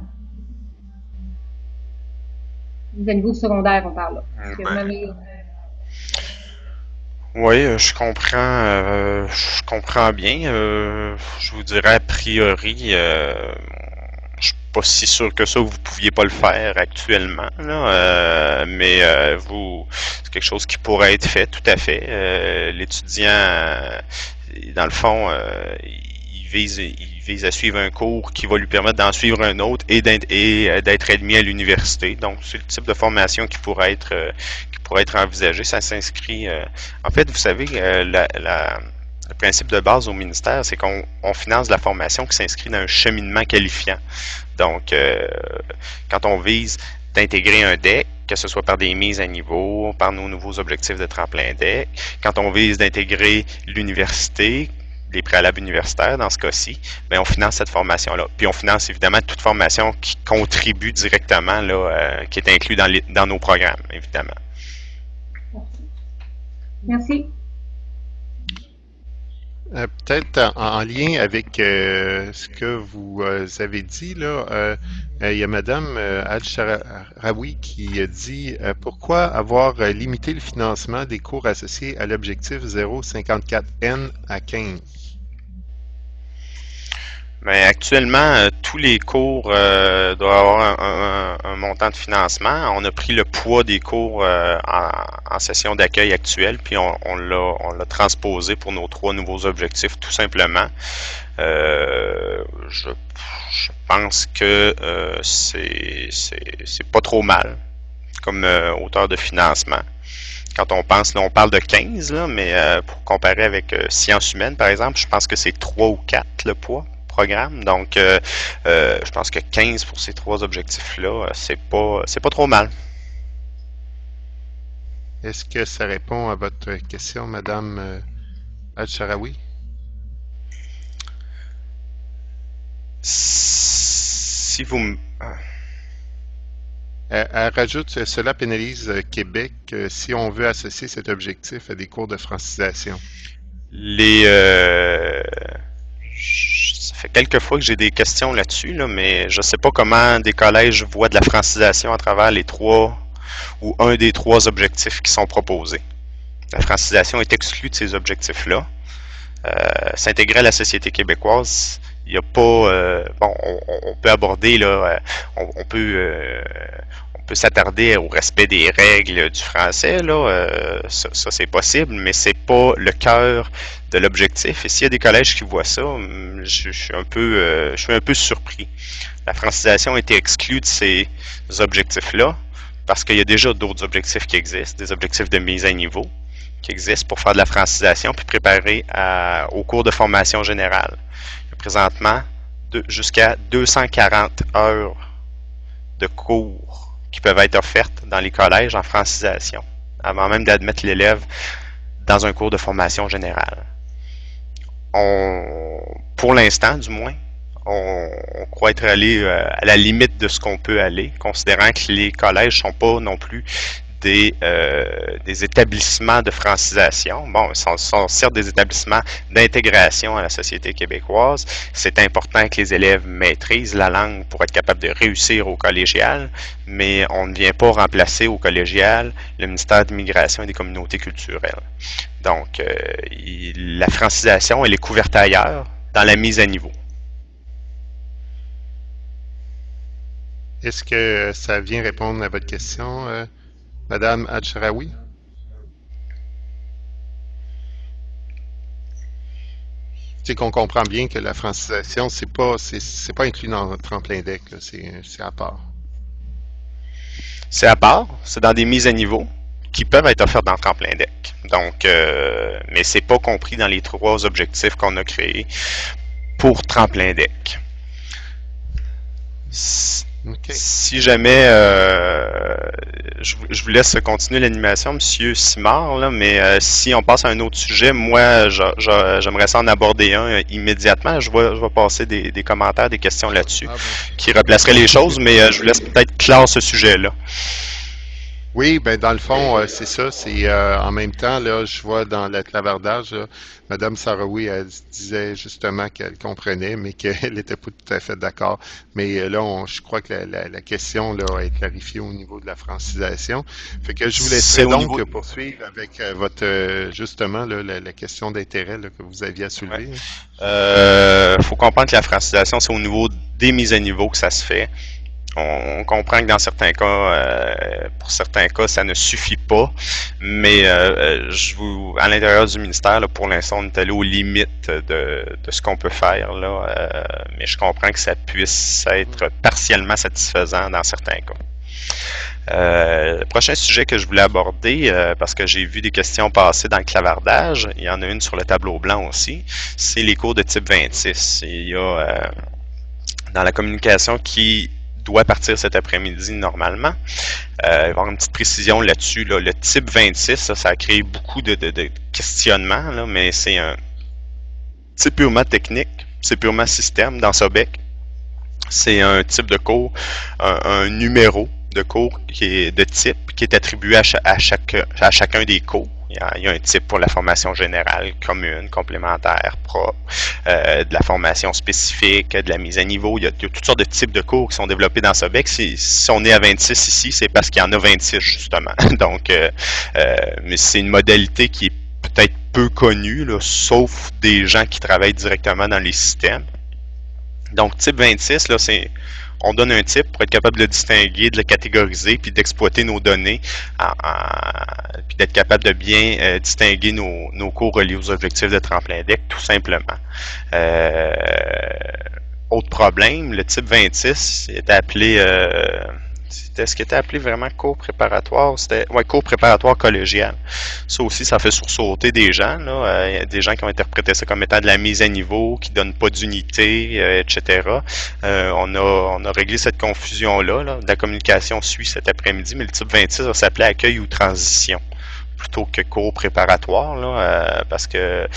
Mise à niveau du secondaire, on parle là. Est-ce que vous m'avez... Oui, je comprends bien. Je vous dirais a priori, je suis pas si sûr que ça que vous pouviez pas le faire actuellement, là, mais c'est quelque chose qui pourrait être fait, tout à fait. L'étudiant, dans le fond, il vise à suivre un cours qui va lui permettre d'en suivre un autre et d'être admis à l'université. Donc, c'est le type de formation qui pourrait être envisagé. Ça s'inscrit... en fait, vous savez, le principe de base au ministère, c'est qu'on finance la formation qui s'inscrit dans un cheminement qualifiant. Donc, quand on vise d'intégrer un DEC, que ce soit par des mises à niveau, par nos nouveaux objectifs de tremplin DEC, quand on vise d'intégrer l'université, les préalables universitaires dans ce cas-ci, bien, on finance cette formation-là. Puis on finance évidemment toute formation qui contribue directement, là, qui est inclus dans nos programmes, évidemment. Merci. Peut-être en lien avec ce que vous avez dit, là, il y a Mme Al-Sharawi qui dit pourquoi avoir limité le financement des cours associés à l'objectif 0,54N à 15? Mais actuellement, tous les cours doivent avoir un montant de financement. On a pris le poids des cours en session d'accueil actuelle, puis on l'a transposé pour nos 3 nouveaux objectifs, tout simplement. Je pense que c'est pas trop mal comme hauteur de financement. Quand on pense, là, on parle de 15, là, mais pour comparer avec sciences humaines, par exemple, je pense que c'est 3 ou 4 le poids. programme. Donc, je pense que 15 pour ces 3 objectifs-là, c'est pas trop mal. Est-ce que ça répond à votre question, Madame Al-Sharawi? Si vous me... Elle rajoute, cela pénalise Québec si on veut associer cet objectif à des cours de francisation. Ça fait quelques fois que j'ai des questions là-dessus, là, mais je ne sais pas comment des collèges voient de la francisation à travers les 3 ou un des 3 objectifs qui sont proposés. La francisation est exclue de ces objectifs-là. S'intégrer à la société québécoise, il n'y a pas... bon, on peut aborder, là, on peut s'attarder au respect des règles du français, là, ça c'est possible, mais c'est pas le cœur de l'objectif. Et s'il y a des collèges qui voient ça, je suis un peu surpris. La francisation a été exclue de ces objectifs-là parce qu'il y a déjà d'autres objectifs qui existent, des objectifs de mise à niveau qui existent pour faire de la francisation puis préparer au cours de formation générale. Il y a présentement jusqu'à 240 heures de cours qui peuvent être offertes dans les collèges en francisation, avant même d'admettre l'élève dans un cours de formation générale. Pour l'instant, du moins, on croit être allé à la limite de ce qu'on peut aller, considérant que les collèges ne sont pas non plus des établissements de francisation. Bon, ils sont certes des établissements d'intégration à la société québécoise. C'est important que les élèves maîtrisent la langue pour être capables de réussir au collégial, mais on ne vient pas remplacer au collégial le ministère de l'Immigration et des communautés culturelles. Donc, la francisation, elle est couverte ailleurs, dans la mise à niveau. Est-ce que ça vient répondre à votre question, Madame Al-Sharawi? C'est qu'on comprend bien que la francisation, c'est pas inclus dans le tremplin deck, c'est à part. C'est à part, c'est dans des mises à niveau qui peuvent être offertes dans le tremplin deck. Donc, mais c'est pas compris dans les 3 objectifs qu'on a créés pour tremplin deck. Okay. Si jamais je vous laisse continuer l'animation, Monsieur Simard, là, mais si on passe à un autre sujet, moi j'aimerais ça en aborder un immédiatement. Je vais passer des commentaires, des questions là-dessus qui replaceraient les choses, mais je vous laisse peut-être clore ce sujet-là. Oui, ben dans le fond, c'est ça. C'est en même temps, là, je vois dans le clavardage, là, Mme Sarawi, elle disait justement qu'elle comprenait, mais qu'elle n'était pas tout à fait d'accord. Mais là, je crois que la question là, est clarifiée au niveau de la francisation. Fait que je vous laisserai donc poursuivre avec votre justement là, la question d'intérêt que vous aviez à soulever. Faut comprendre que la francisation, c'est au niveau des mises à niveau que ça se fait. On comprend que dans certains cas, pour certains cas, ça ne suffit pas, mais à l'intérieur du ministère, là, pour l'instant, on est allé aux limites de ce qu'on peut faire, là, mais je comprends que ça puisse être partiellement satisfaisant dans certains cas. Le prochain sujet que je voulais aborder, parce que j'ai vu des questions passer dans le clavardage, il y en a une sur le tableau blanc aussi, c'est les cours de type 26. Il y a dans la communication qui doit partir cet après-midi normalement. Il va y avoir une petite précision là-dessus. Là. Le type 26, ça a créé beaucoup de questionnements, là, mais c'est purement technique, c'est purement système dans SOBEC. C'est un type de cours, un numéro de cours qui est de type qui est attribué à chacun des cours. Il y a un type pour la formation générale, commune, complémentaire, propre, de la formation spécifique, de la mise à niveau. Il y a toutes sortes de types de cours qui sont développés dans SOBEC. Si on est à 26 ici, c'est parce qu'il y en a 26 justement. Donc, mais c'est une modalité qui est peut-être peu connue, là, sauf des gens qui travaillent directement dans les systèmes. Donc, type 26, là, on donne un type pour être capable de le distinguer, de le catégoriser, puis d'exploiter nos données, puis d'être capable de bien distinguer nos cours reliés aux objectifs de tremplin deck, tout simplement. Autre problème, le type 26 est appelé, c'était ce qui était appelé vraiment cours préparatoire. C'était cours préparatoire collégial. Ça aussi, ça fait sursauter des gens. Il y a des gens qui ont interprété ça comme étant de la mise à niveau, qui donne pas d'unité, etc. On a réglé cette confusion-là. Là. La communication suit cet après-midi, mais le type 26 va s'appeler accueil ou transition plutôt que cours préparatoire, là, parce que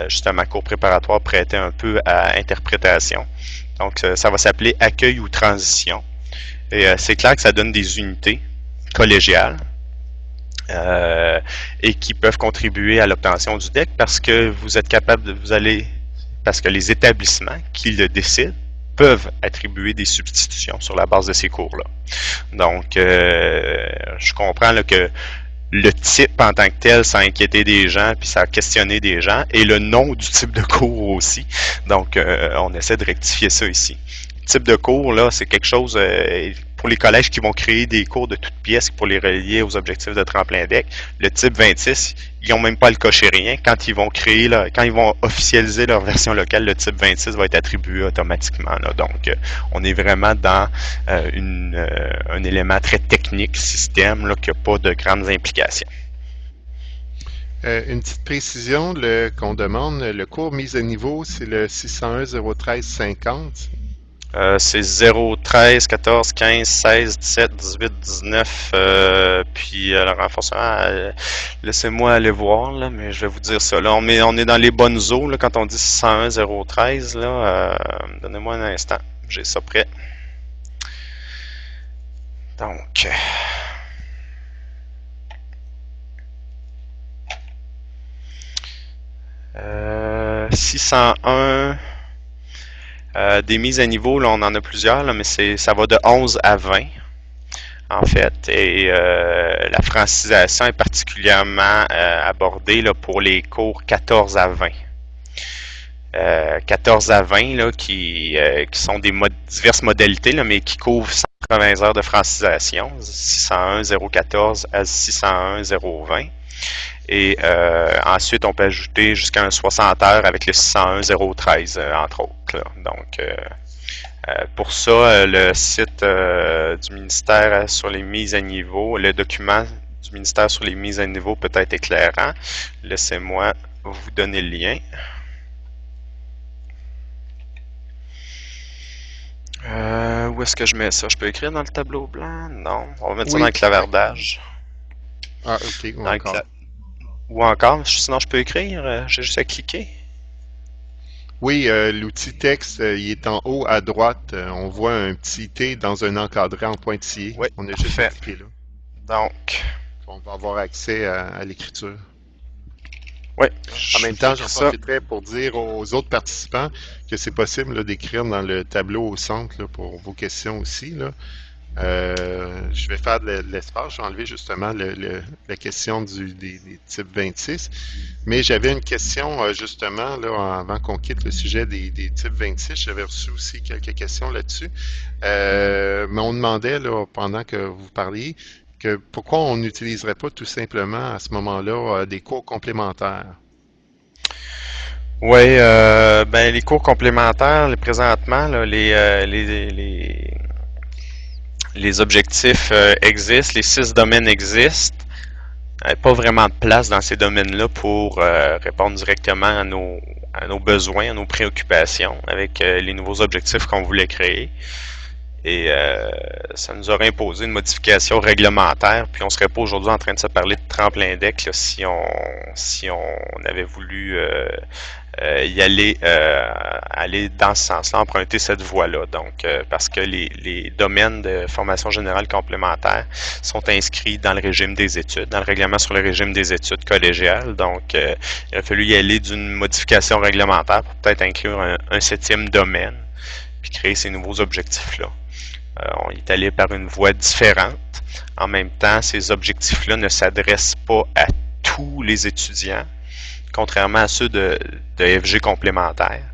justement, cours préparatoire prêtait un peu à interprétation. Donc, ça va s'appeler accueil ou transition. Et c'est clair que ça donne des unités collégiales et qui peuvent contribuer à l'obtention du DEC parce que vous êtes capable de parce que les établissements qui le décident peuvent attribuer des substitutions sur la base de ces cours-là. Donc, je comprends là, que le type en tant que tel, ça a inquiété des gens, puis ça a questionné des gens, et le nom du type de cours aussi. Donc, on essaie de rectifier ça ici. Le type de cours, là, c'est quelque chose pour les collèges qui vont créer des cours de toutes pièces pour les relier aux objectifs de tremplin DEC. Le type 26, ils n'ont même pas à le cocher rien. Quand ils vont créer, quand ils vont officialiser leur version locale, le type 26 va être attribué automatiquement. Là. Donc, on est vraiment dans un élément très technique, système, là, qui n'a pas de grandes implications. Une petite précision qu'on demande, le cours mise à niveau, c'est le 601-013-50. C'est 0, 13, 14, 15, 16, 17, 18, 19, puis le renforcement, laissez-moi aller voir, là, mais je vais vous dire ça. Là, on est dans les bonnes eaux, là, quand on dit 601, 013, là, donnez-moi un instant, j'ai ça prêt. Donc, 601... des mises à niveau, là, on en a plusieurs, là, mais ça va de 11 à 20, en fait. Et la francisation est particulièrement abordée là, pour les cours 14 à 20. 14 à 20, là, qui sont des diverses modalités, là, mais qui couvrent 180 heures de francisation, 601 014 à 601 020. Et ensuite, on peut ajouter jusqu'à un 60 heures avec le 601 013, entre autres. Là. Donc, pour ça, le site du ministère sur les mises à niveau, le document du ministère sur les mises à niveau peut être éclairant. Laissez-moi vous donner le lien. Où est-ce que je mets ça? Je peux écrire dans le tableau blanc? Non. On va mettre ça dans le clavardage. Ah, ok. Ou encore, sinon je peux écrire, j'ai juste à cliquer. Oui, l'outil texte, il est en haut à droite. On voit un petit T dans un encadré en pointillé. Oui, on a juste à cliquer là. Donc, on va avoir accès à l'écriture. Oui. En même temps, j'en profiterai pour dire aux autres participants que c'est possible d'écrire dans le tableau au centre là, pour vos questions aussi. Là. Je vais faire de l'espace. Je vais enlever justement la question des types 26. Mais j'avais une question justement là, avant qu'on quitte le sujet des types 26. J'avais reçu aussi quelques questions là-dessus. Mais on demandait là, pendant que vous parliez que pourquoi on n'utiliserait pas tout simplement à ce moment-là des cours complémentaires. Oui, ben les cours complémentaires, présentement, là, les objectifs existent, les 6 domaines existent. Il n'y a pas vraiment de place dans ces domaines-là pour répondre directement à nos besoins, à nos préoccupations avec les nouveaux objectifs qu'on voulait créer. Et ça nous aurait imposé une modification réglementaire, puis on ne serait pas aujourd'hui en train de se parler de tremplin DEC là, si on avait voulu y aller dans ce sens-là, emprunter cette voie-là. Donc, parce que les domaines de formation générale complémentaire sont inscrits dans le régime des études, dans le règlement sur le régime des études collégiales. Donc, il a fallu y aller d'une modification réglementaire pour peut-être inclure un 7e domaine, puis créer ces nouveaux objectifs-là. On est allé par une voie différente. En même temps, ces objectifs-là ne s'adressent pas à tous les étudiants, contrairement à ceux de FG complémentaire.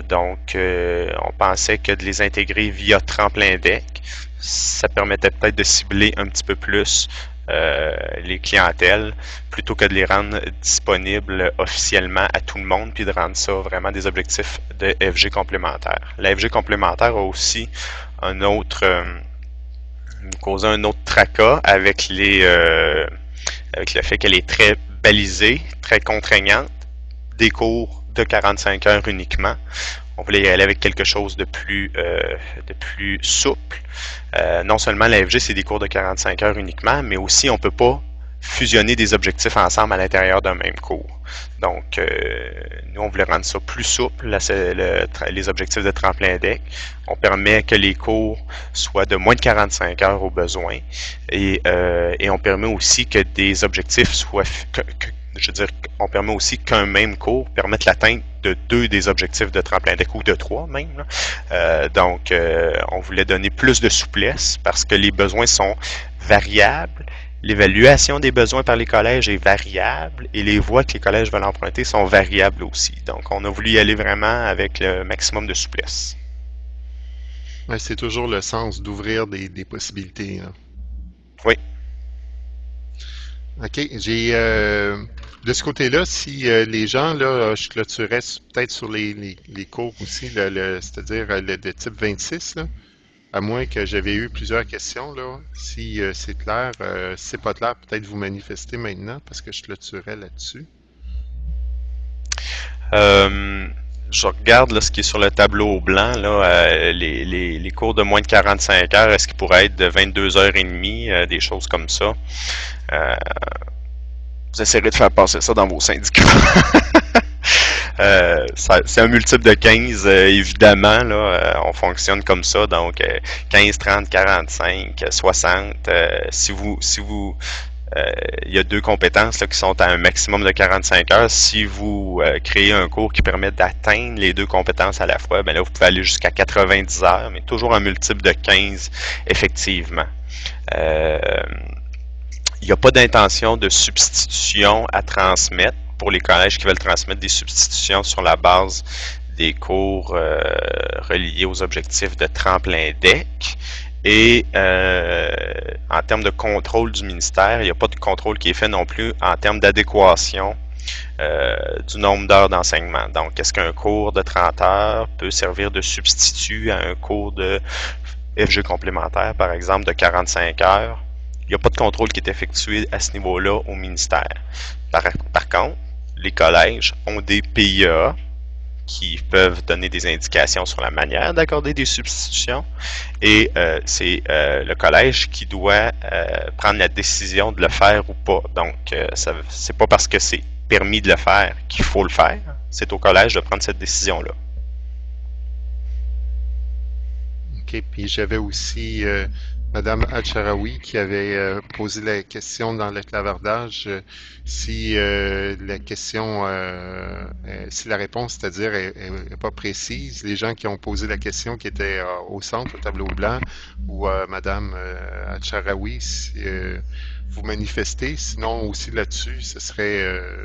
Donc, on pensait que de les intégrer via tremplin DEC, ça permettait peut-être de cibler un petit peu plus les clientèles, plutôt que de les rendre disponibles officiellement à tout le monde, puis de rendre ça vraiment des objectifs de FG complémentaire. La FG complémentaire a aussi un autre nous causer un autre tracas avec avec le fait qu'elle est très balisée, très contraignante, des cours de 45 heures uniquement. On voulait y aller avec quelque chose de plus souple. Non seulement la FG, c'est des cours de 45 heures uniquement, mais aussi on ne peut pas fusionner des objectifs ensemble à l'intérieur d'un même cours. Donc, nous, on voulait rendre ça plus souple, les objectifs de tremplin deck. On permet que les cours soient de moins de 45 heures au besoin et on permet aussi que des objectifs soient... on permet aussi qu'un même cours permette l'atteinte de 2 des objectifs de tremplin deck ou de 3 même. Donc, on voulait donner plus de souplesse parce que les besoins sont variables. L'évaluation des besoins par les collèges est variable et les voies que les collèges veulent emprunter sont variables aussi. Donc, on a voulu y aller vraiment avec le maximum de souplesse. Ouais, c'est toujours le sens d'ouvrir des possibilités. Là. Oui. OK. J'ai de ce côté-là, si les gens, là, je clôturais peut-être sur les cours aussi, c'est-à-dire le de type 26, là. À moins que j'avais eu plusieurs questions, là. Si c'est clair, si c'est pas clair, peut-être vous manifester maintenant, parce que je clôturais là-dessus. Je regarde là, ce qui est sur le tableau blanc, là, les cours de moins de 45 heures, est-ce qu'ils pourraient être de 22h30, des choses comme ça. Vous essayerez de faire passer ça dans vos syndicats. C'est un multiple de 15, évidemment, là, on fonctionne comme ça, donc 15, 30, 45, 60, il y a 2 compétences là, qui sont à un maximum de 45 heures. Si vous créez un cours qui permet d'atteindre les 2 compétences à la fois, ben là, vous pouvez aller jusqu'à 90 heures, mais toujours un multiple de 15, effectivement. Il n'y a pas d'intention de substitution à transmettre pour les collèges qui veulent transmettre des substitutions sur la base des cours reliés aux objectifs de tremplin deck. Et en termes de contrôle du ministère, il n'y a pas de contrôle qui est fait non plus en termes d'adéquation du nombre d'heures d'enseignement. Donc, est-ce qu'un cours de 30 heures peut servir de substitut à un cours de FG complémentaire, par exemple, de 45 heures? Il n'y a pas de contrôle qui est effectué à ce niveau-là au ministère. Par contre, les collèges ont des PIA qui peuvent donner des indications sur la manière d'accorder des substitutions et c'est le collège qui doit prendre la décision de le faire ou pas. Donc, c'est pas parce que c'est permis de le faire qu'il faut le faire. C'est au collège de prendre cette décision-là. OK. Puis j'avais aussi Madame Al-Sharawi qui avait posé la question dans le clavardage si la question, si la réponse, c'est-à-dire, est pas précise. Les gens qui ont posé la question qui étaient au centre, au tableau blanc, ou Madame Al-Sharawi, si vous manifestez. Sinon, aussi là-dessus, ce serait,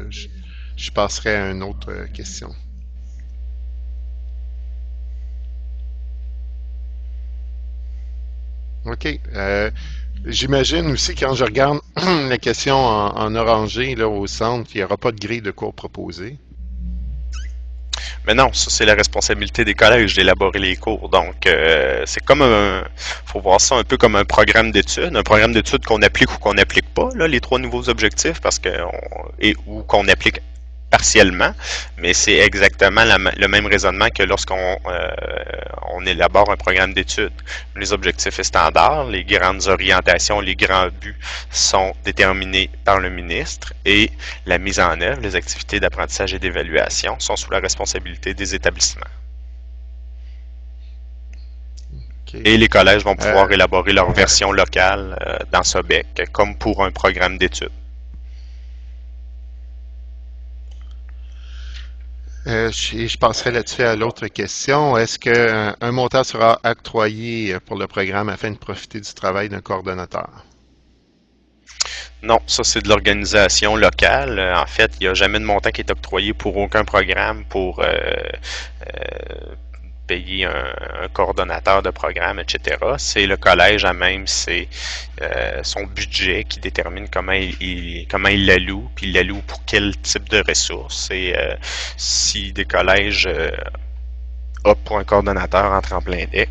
je passerai à une autre question. OK. J'imagine aussi, quand je regarde la question en orangé là, au centre, qu'il n'y aura pas de grille de cours proposée. Mais non, ça c'est la responsabilité des collèges d'élaborer les cours. Donc, c'est comme faut voir ça un peu comme un programme d'études qu'on applique ou qu'on n'applique pas, là, les 3 nouveaux objectifs, ou qu'on applique partiellement, mais c'est exactement le même raisonnement que lorsqu'on on élabore un programme d'études. Les objectifs standards, les grandes orientations, les grands buts sont déterminés par le ministre et la mise en œuvre, les activités d'apprentissage et d'évaluation sont sous la responsabilité des établissements. Okay. Et les collèges vont pouvoir élaborer leur version locale dans SOBEC, comme pour un programme d'études. Je passerai là-dessus à l'autre question. Est-ce qu'un montant sera octroyé pour le programme afin de profiter du travail d'un coordonnateur? Non, ça c'est de l'organisation locale. En fait, il n'y a jamais de montant qui est octroyé pour aucun programme pour payer un coordonnateur de programme, etc. C'est le collège à même, c'est son budget qui détermine comment il l'alloue, puis il l'alloue pour quel type de ressources. Et si des collèges optent pour un coordonnateur en tremplin deck,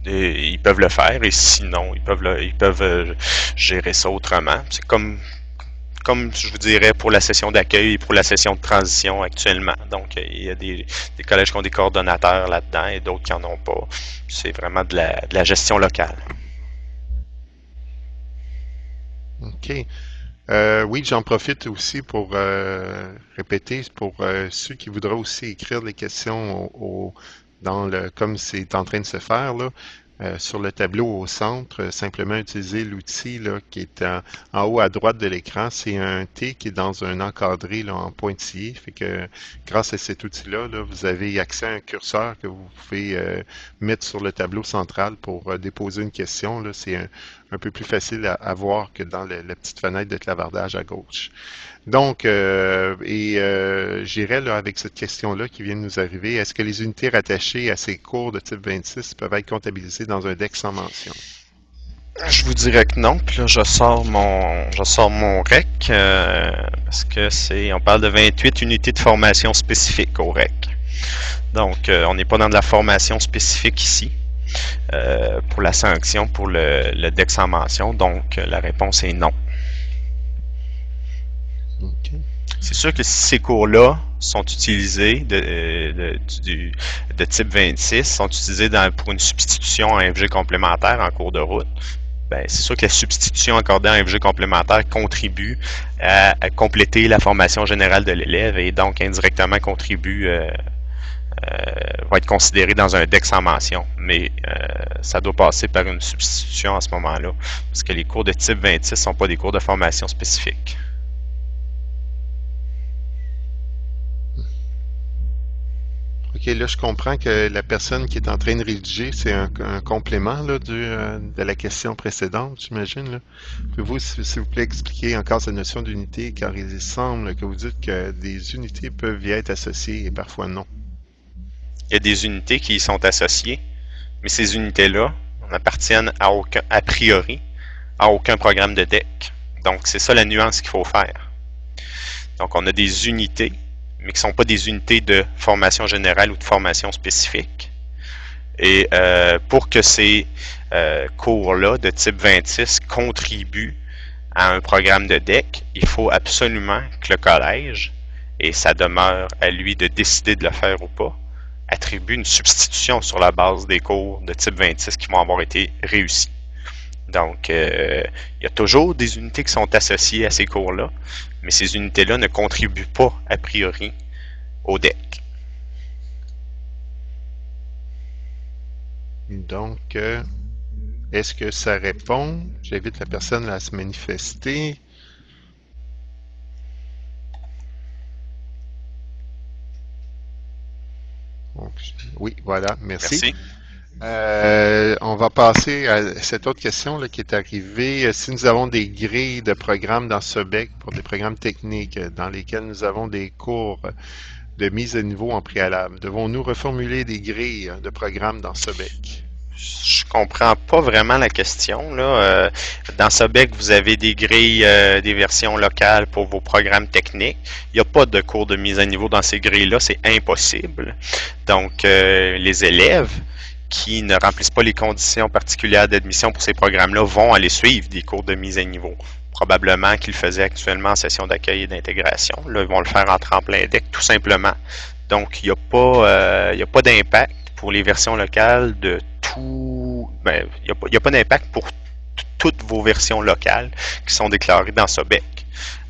ils peuvent le faire, et sinon, ils peuvent gérer ça autrement. C'est comme je vous dirais pour la session d'accueil et pour la session de transition actuellement. Donc, il y a des collèges qui ont des coordonnateurs là-dedans et d'autres qui n'en ont pas. C'est vraiment de la gestion locale. OK. Oui, j'en profite aussi pour répéter pour ceux qui voudraient aussi écrire les questions comme c'est en train de se faire là, sur le tableau au centre, simplement utiliser l'outil là, qui est en haut à droite de l'écran. C'est un T qui est dans un encadré là, en pointillé. Fait que grâce à cet outil-là, là, vous avez accès à un curseur que vous pouvez mettre sur le tableau central pour déposer une question. Là. C'est un peu plus facile à voir que dans la petite fenêtre de clavardage à gauche. Donc, j'irai là avec cette question-là qui vient de nous arriver. Est-ce que les unités rattachées à ces cours de type 26 peuvent être comptabilisées dans un DEC sans mention? Je vous dirais que non. Puis là, je sors mon REC parce que on parle de 28 unités de formation spécifique au REC. Donc, on n'est pas dans de la formation spécifique ici. Pour la sanction, pour le DEC sans mention. Donc, la réponse est non. OK. C'est sûr que si ces cours-là sont utilisés de type 26, sont utilisés pour une substitution en FG complémentaire en cours de route, ben, c'est sûr que la substitution accordée en FG complémentaire contribue à compléter la formation générale de l'élève et donc indirectement contribue va être considéré dans un DEC sans mention, mais ça doit passer par une substitution à ce moment-là, parce que les cours de type 26 ne sont pas des cours de formation spécifiques. OK, là, je comprends que la personne qui est en train de rédiger, c'est un complément là, de la question précédente, j'imagine. Pouvez-vous, s'il vous plaît, expliquer encore cette notion d'unité, car il semble que vous dites que des unités peuvent y être associées et parfois non. Il y a des unités qui y sont associées, mais ces unités-là n'appartiennent a priori à aucun programme de DEC. Donc, c'est ça la nuance qu'il faut faire. Donc, on a des unités, mais qui ne sont pas des unités de formation générale ou de formation spécifique. Et pour que ces cours-là de type 26 contribuent à un programme de DEC, il faut absolument que le collège, et ça demeure à lui de décider de le faire ou pas, attribue une substitution sur la base des cours de type 26 qui vont avoir été réussis. Donc, il y a toujours des unités qui sont associées à ces cours-là, mais ces unités-là ne contribuent pas, a priori, au DEC. Donc, est-ce que ça répond? J'invite la personne à se manifester. Donc, oui, voilà, merci. On va passer à cette autre question là, qui est arrivée. Si nous avons des grilles de programmes dans SOBEC pour des programmes techniques dans lesquels nous avons des cours de mise à niveau en préalable, devons-nous reformuler des grilles de programmes dans SOBEC? Je comprends pas vraiment la question. Là. Dans SOBEC, vous avez des grilles, des versions locales pour vos programmes techniques. Il n'y a pas de cours de mise à niveau dans ces grilles-là, c'est impossible. Donc, les élèves qui ne remplissent pas les conditions particulières d'admission pour ces programmes-là vont aller suivre des cours de mise à niveau. Probablement qu'ils le faisaient actuellement en session d'accueil et d'intégration. Là, ils vont le faire en tremplin DEC, tout simplement. Donc, il n'y a pas d'impact pour les versions locales de tout. Ben, il n'y a pas d'impact pour toutes vos versions locales qui sont déclarées dans SOBEC.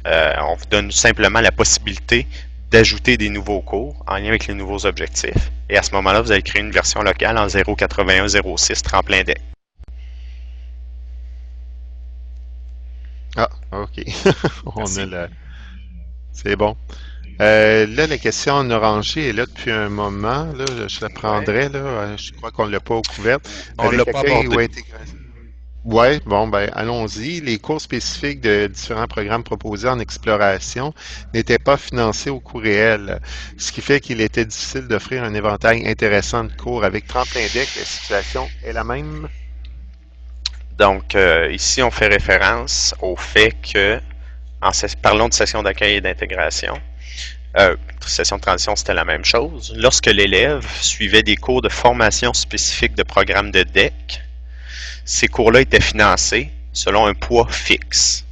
On vous donne simplement la possibilité d'ajouter des nouveaux cours en lien avec les nouveaux objectifs. Et à ce moment-là, vous allez créer une version locale en 0.81.06 tremplin DEC. Ah, OK. C'est bon. Là, la question en orangé est là depuis un moment. Là, je la prendrai. Là. Je crois qu'on ne l'a pas couverte. On ne l'a pas abordé. Oui, bon, ben, allons-y. Les cours spécifiques de différents programmes proposés en exploration n'étaient pas financés au coût réel, ce qui fait qu'il était difficile d'offrir un éventail intéressant de cours. Avec tremplin DEC, la situation est la même? Donc, ici, on fait référence au fait que, parlons de session d'accueil et d'intégration, Session de transition, c'était la même chose. Lorsque l'élève suivait des cours de formation spécifique de programme de DEC, ces cours-là étaient financés selon un poids fixe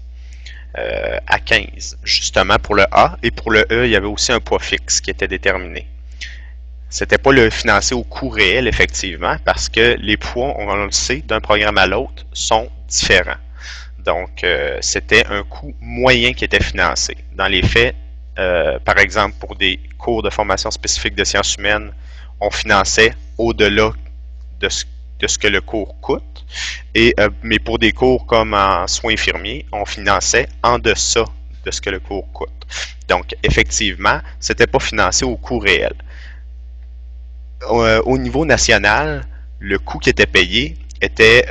à 15. Justement pour le A, et pour le E, il y avait aussi un poids fixe qui était déterminé. C'était pas le financé au coût réel, effectivement, parce que les poids, on le sait, d'un programme à l'autre, sont différents. Donc, c'était un coût moyen qui était financé. Dans les faits, par exemple, pour des cours de formation spécifique de sciences humaines, on finançait au-delà de ce que le cours coûte. Mais pour des cours comme en soins infirmiers, on finançait en deçà de ce que le cours coûte. Donc, effectivement, ce n'était pas financé au coût réel. Au niveau national, le coût qui était payé était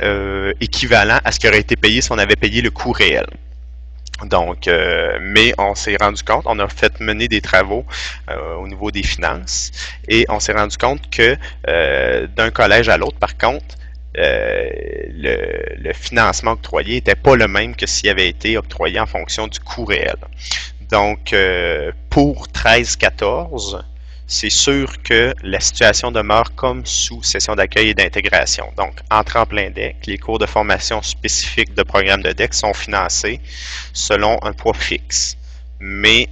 équivalent à ce qui aurait été payé si on avait payé le coût réel. Donc, mais on s'est rendu compte, on a fait mener des travaux au niveau des finances et on s'est rendu compte que d'un collège à l'autre, par contre, le financement octroyé n'était pas le même que s'il avait été octroyé en fonction du coût réel. Donc, pour 13-14, c'est sûr que la situation demeure comme sous session d'accueil et d'intégration. Donc, en tremplin DEC, les cours de formation spécifiques de programme de DEC sont financés selon un poids fixe. Mais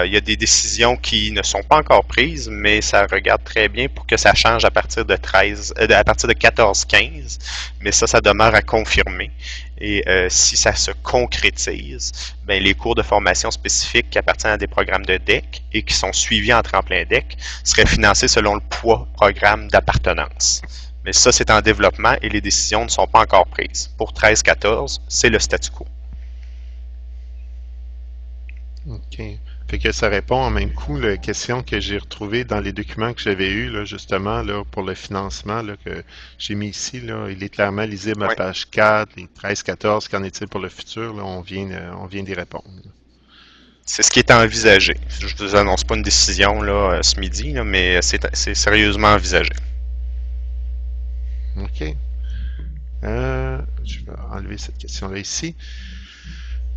il y a des décisions qui ne sont pas encore prises, mais ça regarde très bien pour que ça change à partir de 14-15. Mais ça demeure à confirmer. Et si ça se concrétise, ben, les cours de formation spécifiques qui appartiennent à des programmes de DEC et qui sont suivis en tremplin DEC seraient financés selon le poids programme d'appartenance. Mais ça, c'est en développement et les décisions ne sont pas encore prises. Pour 13-14, c'est le statu quo. OK. Fait que ça répond en même coup la question que j'ai retrouvée dans les documents que j'avais eus, là, justement, là, pour le financement là, que j'ai mis ici. Là, il est clairement lisible à page 4, les 13-14, qu'en est-il pour le futur? Là, on vient d'y répondre. C'est ce qui est envisagé. Je ne vous annonce pas une décision là, ce midi, là, mais c'est sérieusement envisagé. OK. Je vais enlever cette question-là ici.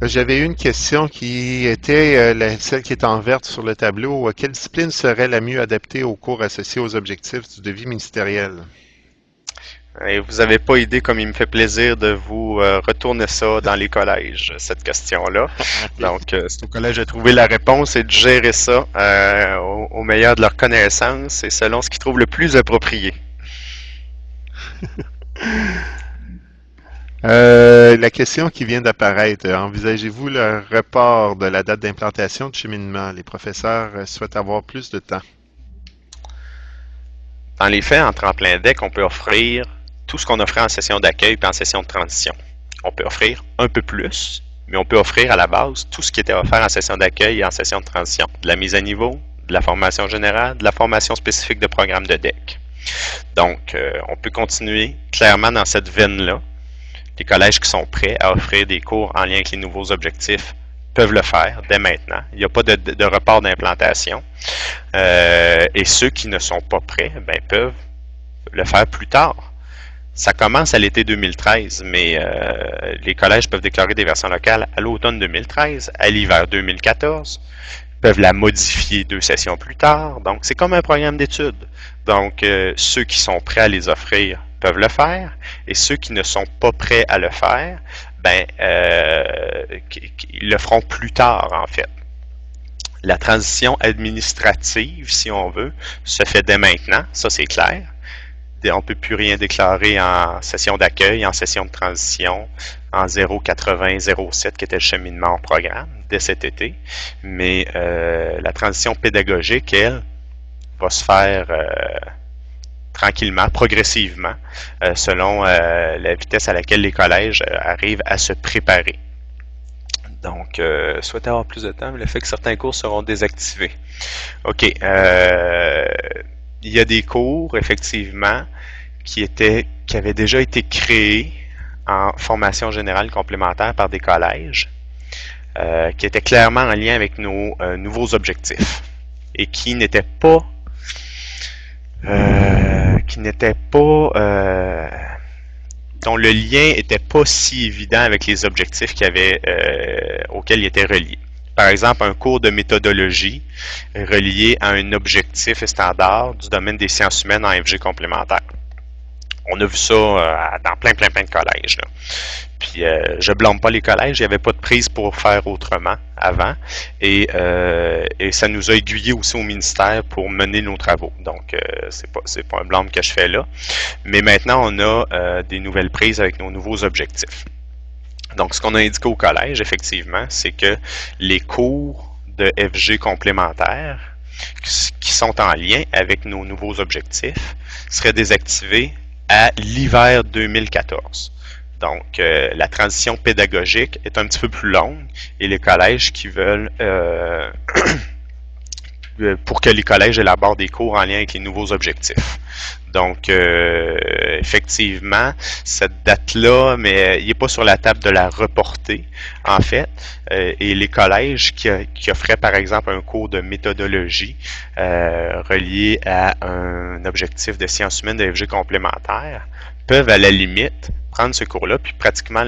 J'avais eu une question qui était celle qui est en verte sur le tableau. Quelle discipline serait la mieux adaptée aux cours associés aux objectifs du devis ministériel? Et vous n'avez pas idée comme il me fait plaisir de vous retourner ça dans les collèges, cette question-là. Donc, c'est au collège de trouver la réponse et de gérer ça au meilleur de leur connaissance et selon ce qu'ils trouvent le plus approprié. La question qui vient d'apparaître, envisagez-vous le report de la date d'implantation de cheminement? Les professeurs souhaitent avoir plus de temps. Dans les faits, en tremplin DEC, on peut offrir tout ce qu'on offrait en session d'accueil et en session de transition. On peut offrir un peu plus, mais on peut offrir à la base tout ce qui était offert en session d'accueil et en session de transition. De la mise à niveau, de la formation générale, de la formation spécifique de programme de DEC. Donc, on peut continuer clairement dans cette veine-là. Les collèges qui sont prêts à offrir des cours en lien avec les nouveaux objectifs peuvent le faire dès maintenant. Il n'y a pas de report d'implantation. Et ceux qui ne sont pas prêts ben, peuvent le faire plus tard. Ça commence à l'été 2013, mais les collèges peuvent déclarer des versions locales à l'automne 2013, à l'hiver 2014, peuvent la modifier 2 sessions plus tard. Donc, c'est comme un programme d'études. Donc, ceux qui sont prêts à les offrir peuvent le faire, et ceux qui ne sont pas prêts à le faire, ben, ils le feront plus tard, en fait. La transition administrative, si on veut, se fait dès maintenant, ça c'est clair. On ne peut plus rien déclarer en session d'accueil, en session de transition, en 080-07 qui était le cheminement au programme dès cet été. Mais la transition pédagogique, elle, va se faire tranquillement, progressivement, selon la vitesse à laquelle les collèges arrivent à se préparer. Donc, souhaitez avoir plus de temps, mais le fait que certains cours seront désactivés. OK. Il y a des cours, effectivement, qui avaient déjà été créés en formation générale complémentaire par des collèges, qui étaient clairement en lien avec nos nouveaux objectifs et qui n'étaient pas dont le lien n'était pas si évident avec les objectifs auxquels ils étaient reliés. par exemple, un cours de méthodologie relié à un objectif standard du domaine des sciences humaines en FG complémentaire. On a vu ça dans plein de collèges, là. Puis je blâme pas les collèges, il n'y avait pas de prise pour faire autrement avant. Et ça nous a aiguillés aussi au ministère pour mener nos travaux. Donc, c'est pas un blâme que je fais là. Mais maintenant, on a des nouvelles prises avec nos nouveaux objectifs. Donc, ce qu'on a indiqué au collège, effectivement, c'est que les cours de FG complémentaires qui sont en lien avec nos nouveaux objectifs seraient désactivés à l'hiver 2014. Donc, la transition pédagogique est un petit peu plus longue et les collèges qui veulent, pour que les collèges élaborent des cours en lien avec les nouveaux objectifs. Donc, effectivement, cette date-là, mais il n'est pas sur la table de la reporter, en fait. Et les collèges qui offraient, par exemple, un cours de méthodologie relié à un objectif de sciences humaines de FG complémentaire peuvent, à la limite, prendre ce cours-là, puis pratiquement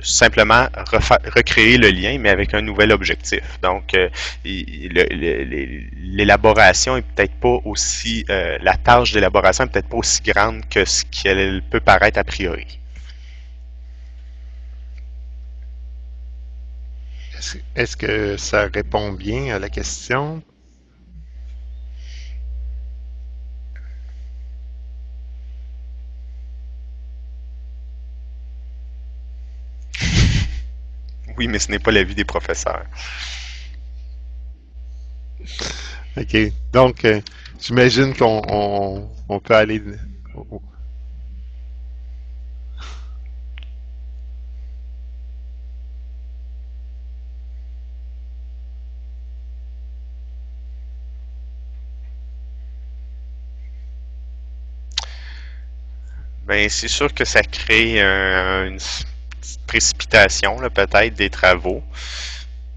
simplement recréer le lien, mais avec un nouvel objectif. Donc, l'élaboration est peut-être pas aussi, la tâche d'élaboration est peut-être pas aussi grande que ce qu'elle peut paraître a priori. Est-ce que ça répond bien à la question? Oui, mais ce n'est pas l'avis des professeurs. OK. Donc, j'imagine qu'on peut aller... Bien, c'est sûr que ça crée une précipitation, peut-être, des travaux.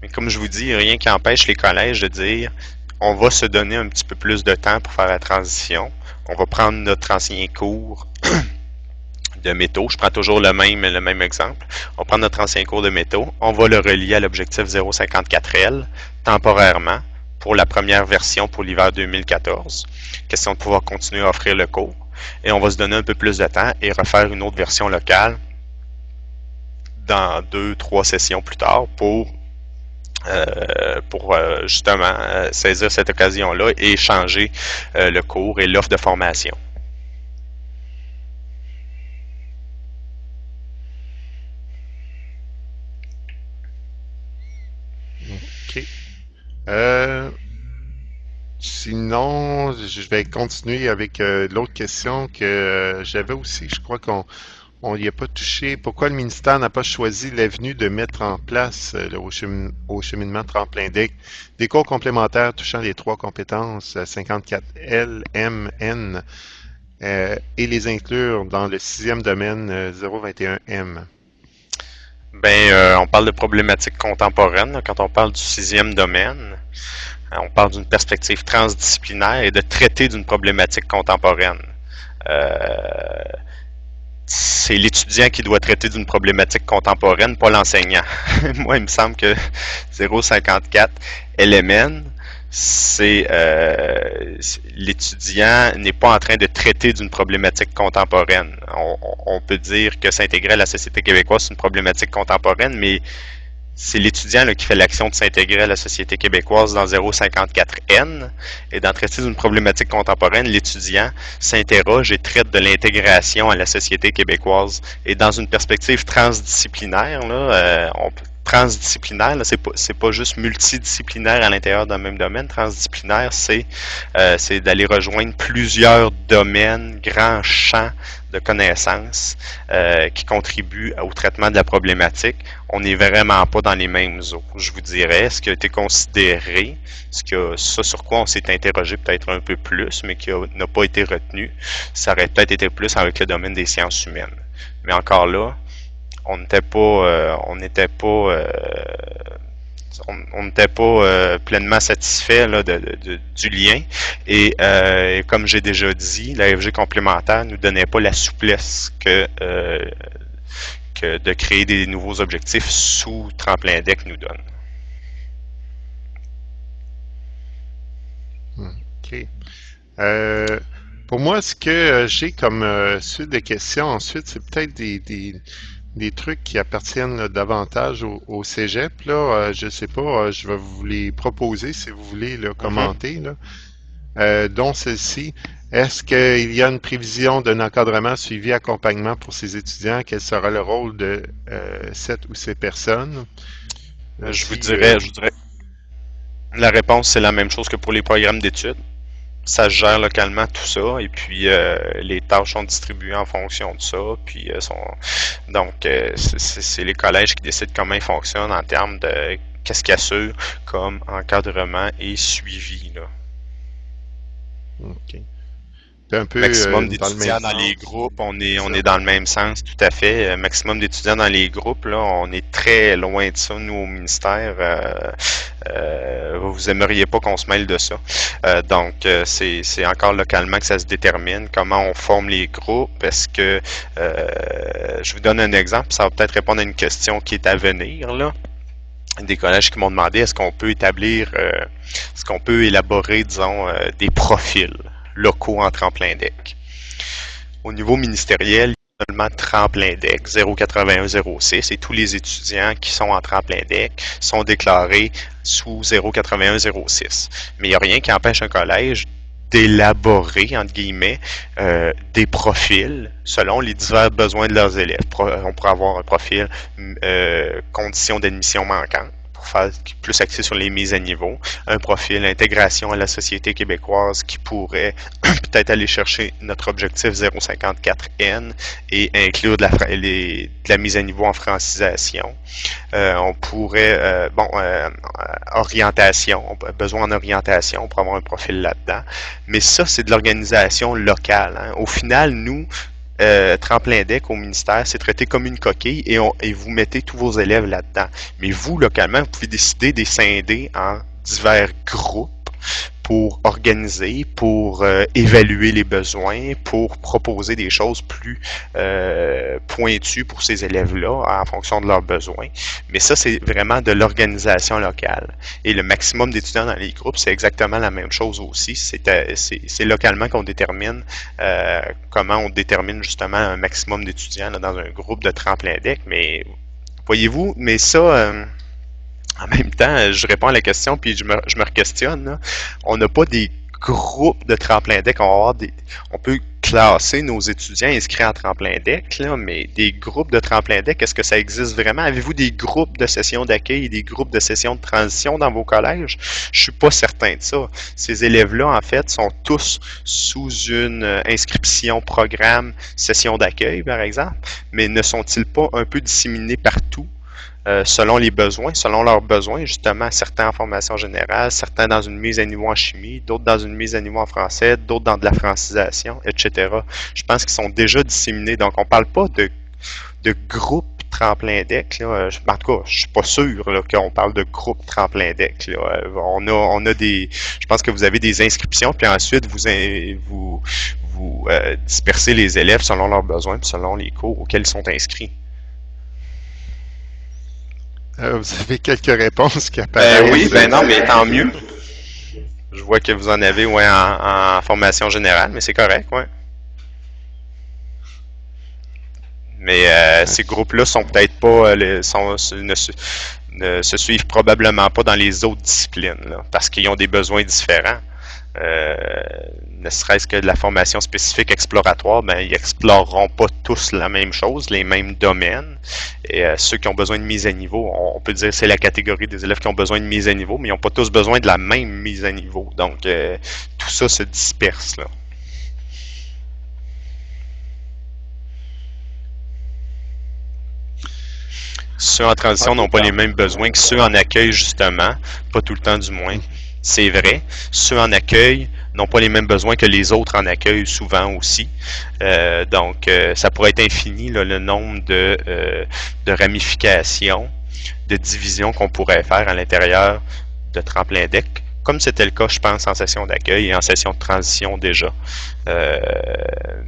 Mais comme je vous dis, rien qui empêche les collèges de dire on va se donner un petit peu plus de temps pour faire la transition. On va prendre notre ancien cours de métaux. Je prends toujours le même exemple. On prend notre ancien cours de métaux. On va le relier à l'objectif 054L temporairement pour la première version pour l'hiver 2014. Question de pouvoir continuer à offrir le cours. Et on va se donner un peu plus de temps et refaire une autre version locale dans 2-3 sessions plus tard pour justement saisir cette occasion-là et changer le cours et l'offre de formation. OK. Sinon, je vais continuer avec l'autre question que j'avais aussi. Je crois qu'on n'y a pas touché. Pourquoi le ministère n'a pas choisi l'avenue de mettre en place au cheminement tremplin DEC des cours complémentaires touchant les 3 compétences 54L, M, N et les inclure dans le 6e domaine 021M? Bien, on parle de problématiques contemporaines. Quand on parle du 6e domaine, on parle d'une perspective transdisciplinaire et de traiter d'une problématique contemporaine. C'est l'étudiant qui doit traiter d'une problématique contemporaine, pas l'enseignant. Moi, il me semble que 054 LMN, c'est l'étudiant n'est pas en train de traiter d'une problématique contemporaine. On peut dire que s'intégrer à la société québécoise, c'est une problématique contemporaine, mais c'est l'étudiant qui fait l'action de s'intégrer à la société québécoise dans 054N. Et dans traiter d'une problématique contemporaine, l'étudiant s'interroge et traite de l'intégration à la société québécoise. Et dans une perspective transdisciplinaire, transdisciplinaire, c'est pas juste multidisciplinaire à l'intérieur d'un même domaine. Transdisciplinaire, c'est d'aller rejoindre plusieurs domaines, grands champs de connaissances qui contribuent au traitement de la problématique. On n'est vraiment pas dans les mêmes eaux. Je vous dirais, ce qui a été considéré, ça sur quoi on s'est interrogé peut-être un peu plus, mais qui n'a pas été retenu, ça aurait peut-être été plus avec le domaine des sciences humaines. Mais encore là, on n'était pas pleinement satisfait du lien et comme j'ai déjà dit, la FG complémentaire nous donnait pas la souplesse que de créer des nouveaux objectifs sous Tremplin DEC nous donne. OK. Pour moi, ce que j'ai comme suite de questions ensuite, c'est peut-être des trucs qui appartiennent là, davantage au cégep. Là, je sais pas, je vais vous les proposer si vous voulez là, commenter. Là. Dont celle-ci. Est-ce qu'il y a une prévision d'un encadrement suivi accompagnement pour ces étudiants? Quel sera le rôle de cette ou ces personnes? Je vous dirais, la réponse, c'est la même chose que pour les programmes d'études. Ça se gère localement tout ça, et puis les tâches sont distribuées en fonction de ça. Puis c'est les collèges qui décident comment ils fonctionnent en termes de qu'est-ce qu'ils assurent comme encadrement et suivi. Là. OK. Un peu, maximum d'étudiants dans les groupes, on est dans le même sens, tout à fait. Maximum d'étudiants dans les groupes, là, on est très loin de ça, nous, au ministère. Vous aimeriez pas qu'on se mêle de ça. Donc, c'est encore localement que ça se détermine, comment on forme les groupes. Est-ce que, je vous donne un exemple, ça va peut-être répondre à une question qui est à venir, là. Des collèges qui m'ont demandé, est-ce qu'on peut élaborer, disons, des profils locaux en tremplin deck. Au niveau ministériel, il y a seulement tremplin deck 08106 et tous les étudiants qui sont en tremplin deck sont déclarés sous 08106. Mais il n'y a rien qui empêche un collège d'élaborer, entre guillemets, des profils selon les divers besoins de leurs élèves. On pourrait avoir un profil conditions d'admission manquantes, pour faire plus axé sur les mises à niveau, un profil intégration à la société québécoise qui pourrait peut-être aller chercher notre objectif 054N et inclure de la mise à niveau en francisation. On pourrait, orientation, besoin en orientation, on pourrait avoir un profil là-dedans. Mais ça, c'est de l'organisation locale. Hein. Au final, nous, tremplin deck au ministère, c'est traité comme une coquille et vous mettez tous vos élèves là-dedans. Mais vous, localement, vous pouvez décider de les scinder en divers groupes pour organiser, pour évaluer les besoins, pour proposer des choses plus pointues pour ces élèves-là en fonction de leurs besoins. Mais ça, c'est vraiment de l'organisation locale. Et le maximum d'étudiants dans les groupes, c'est exactement la même chose aussi. C'est localement qu'on détermine comment on détermine justement un maximum d'étudiants là, dans un groupe de tremplin deck. Mais voyez-vous, mais ça... en même temps, je réponds à la question puis je me re-questionne. Là. On n'a pas des groupes de tremplin deck. On peut classer nos étudiants inscrits en tremplin deck, là, mais des groupes de tremplin deck, est-ce que ça existe vraiment? Avez-vous des groupes de sessions d'accueil et des groupes de sessions de transition dans vos collèges? Je suis pas certain de ça. Ces élèves-là, en fait, sont tous sous une inscription programme session d'accueil, par exemple, mais ne sont-ils pas un peu disséminés partout? Selon les besoins, selon leurs besoins, justement, certains en formation générale, certains dans une mise à niveau en chimie, d'autres dans une mise à niveau en français, d'autres dans de la francisation, etc. Je pense qu'ils sont déjà disséminés, donc on ne parle pas de groupe tremplin deck. Là. En tout cas, je suis pas sûr là, qu'on parle de groupe tremplin deck. Là. On a des. Je pense que vous avez des inscriptions, puis ensuite vous dispersez les élèves selon leurs besoins, puis selon les cours auxquels ils sont inscrits. Vous avez quelques réponses qui apparaissent. Oui, non, mais tant mieux. Je vois que vous en avez en formation générale, mais c'est correct, ouais. Mais ces groupes-là sont peut-être pas, ne se suivent probablement pas dans les autres disciplines, là, parce qu'ils ont des besoins différents. Ne serait-ce que de la formation spécifique exploratoire, ben, ils exploreront pas tous la même chose, les mêmes domaines. Et ceux qui ont besoin de mise à niveau, on peut dire que c'est la catégorie des élèves qui ont besoin de mise à niveau, mais ils n'ont pas tous besoin de la même mise à niveau. Donc, tout ça se disperse, là. Ceux en transition n'ont pas les mêmes besoins que ceux en accueil, justement, pas tout le temps du moins. C'est vrai. Ceux en accueil n'ont pas les mêmes besoins que les autres en accueil, souvent aussi. Donc, ça pourrait être infini, là, le nombre de ramifications, de divisions qu'on pourrait faire à l'intérieur de tremplin deck, comme c'était le cas, je pense, en session d'accueil et en session de transition déjà.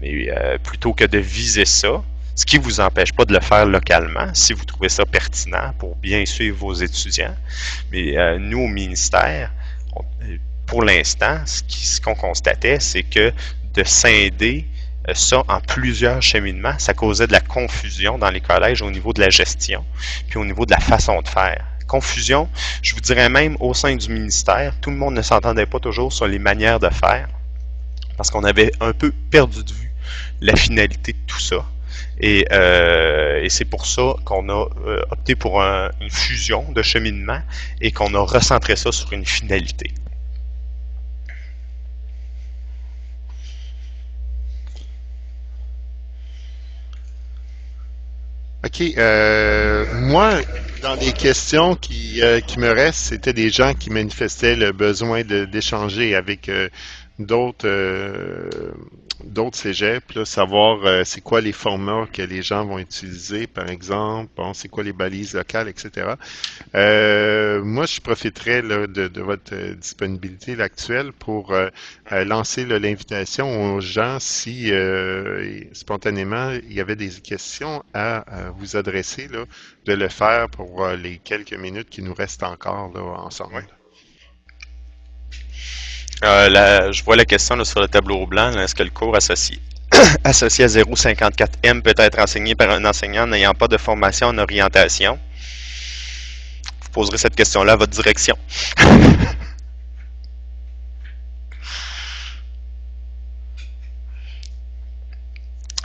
Mais plutôt que de viser ça, ce qui ne vous empêche pas de le faire localement, si vous trouvez ça pertinent pour bien suivre vos étudiants. Mais nous, au ministère, pour l'instant, ce qu'on constatait, c'est que de scinder ça en plusieurs cheminements, ça causait de la confusion dans les collèges au niveau de la gestion, puis au niveau de la façon de faire. Confusion, je vous dirais même au sein du ministère, tout le monde ne s'entendait pas toujours sur les manières de faire, parce qu'on avait un peu perdu de vue la finalité de tout ça. Et c'est pour ça qu'on a opté pour une fusion de cheminement et qu'on a recentré ça sur une finalité. OK. Moi, dans les questions qui me restent, c'était des gens qui manifestaient le besoin d'échanger avec d'autres cégeps, là, savoir c'est quoi les formats que les gens vont utiliser, par exemple, bon, c'est quoi les balises locales, etc. Moi, je profiterais là, de votre disponibilité là, actuelle pour lancer l'invitation aux gens si spontanément il y avait des questions à vous adresser, là, de le faire pour les quelques minutes qui nous restent encore là, ensemble. Oui. Je vois la question là, sur le tableau blanc. Est-ce que le cours associé à 054M peut être enseigné par un enseignant n'ayant pas de formation en orientation? Vous poserez cette question-là à votre direction.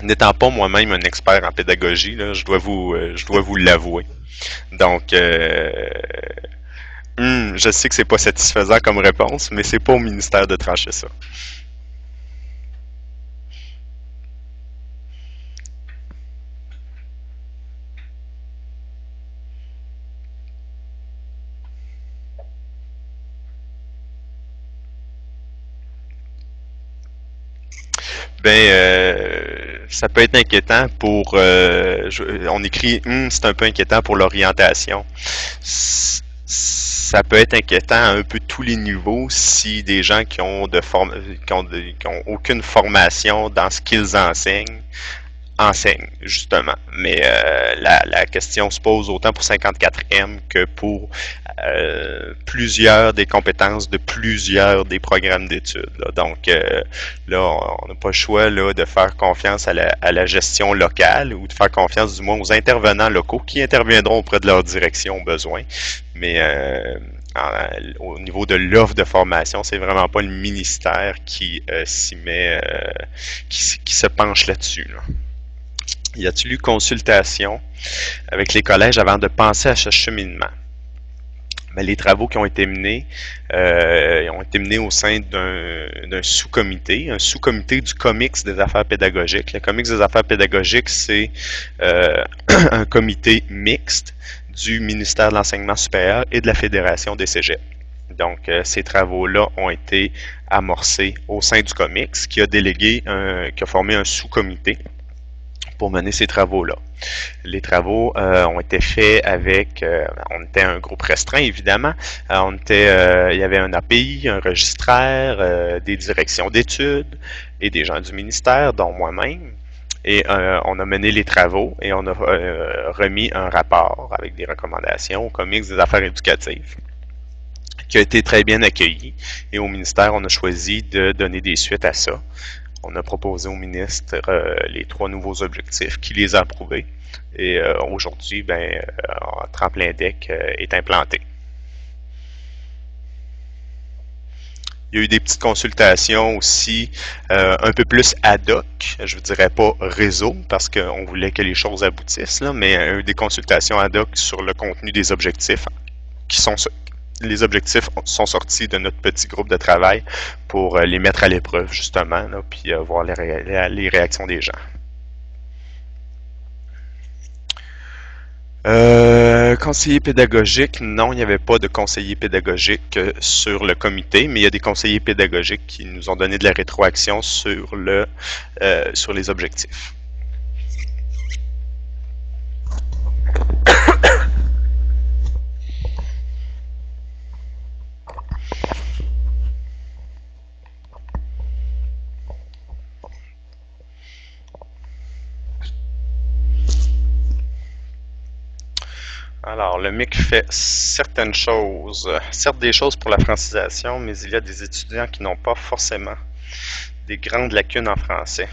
N'étant pas moi-même un expert en pédagogie, là, je dois vous l'avouer. Donc, je sais que c'est pas satisfaisant comme réponse, mais c'est pas au ministère de trancher ça. Ça peut être inquiétant pour... on écrit c'est un peu inquiétant pour l'orientation. Ça peut être inquiétant à un peu tous les niveaux si des gens qui ont aucune formation dans ce qu'ils enseignent justement. Mais la question se pose autant pour 54M que pour plusieurs des compétences de plusieurs des programmes d'études. Donc là, on n'a pas le choix là, de faire confiance à la gestion locale ou de faire confiance du moins aux intervenants locaux qui interviendront auprès de leur direction au besoin. Mais au niveau de l'offre de formation, c'est vraiment pas le ministère qui s'y met, qui se penche là-dessus. Là. Y a-t-il eu consultation avec les collèges avant de penser à ce cheminement? Mais les travaux qui ont été menés au sein d'un sous-comité, un sous-comité du COMIX des affaires pédagogiques. Le COMIX des affaires pédagogiques, c'est un comité mixte du ministère de l'Enseignement supérieur et de la Fédération des cégeps. Donc, ces travaux-là ont été amorcés au sein du COMIX, qui a formé un sous-comité pour mener ces travaux-là. Les travaux ont été faits avec, on était un groupe restreint évidemment, il y avait un API, un registraire, des directions d'études et des gens du ministère, dont moi-même. Et on a mené les travaux et on a remis un rapport avec des recommandations au COMIX des affaires éducatives, qui a été très bien accueilli. Et au ministère, on a choisi de donner des suites à ça. On a proposé au ministre les 3 nouveaux objectifs, qui les a approuvés. Et aujourd'hui, Tremplin DEC est implanté. Il y a eu des petites consultations aussi un peu plus ad hoc, je ne dirais pas réseau, parce qu'on voulait que les choses aboutissent, là, mais il y a eu des consultations ad hoc sur le contenu des objectifs les objectifs sont sortis de notre petit groupe de travail pour les mettre à l'épreuve, justement, là, puis voir les réactions des gens. Conseiller pédagogique, non, il n'y avait pas de conseiller pédagogique sur le comité, mais il y a des conseillers pédagogiques qui nous ont donné de la rétroaction sur les objectifs. Alors, le MIC fait certaines choses, certes des choses pour la francisation, mais il y a des étudiants qui n'ont pas forcément des grandes lacunes en français.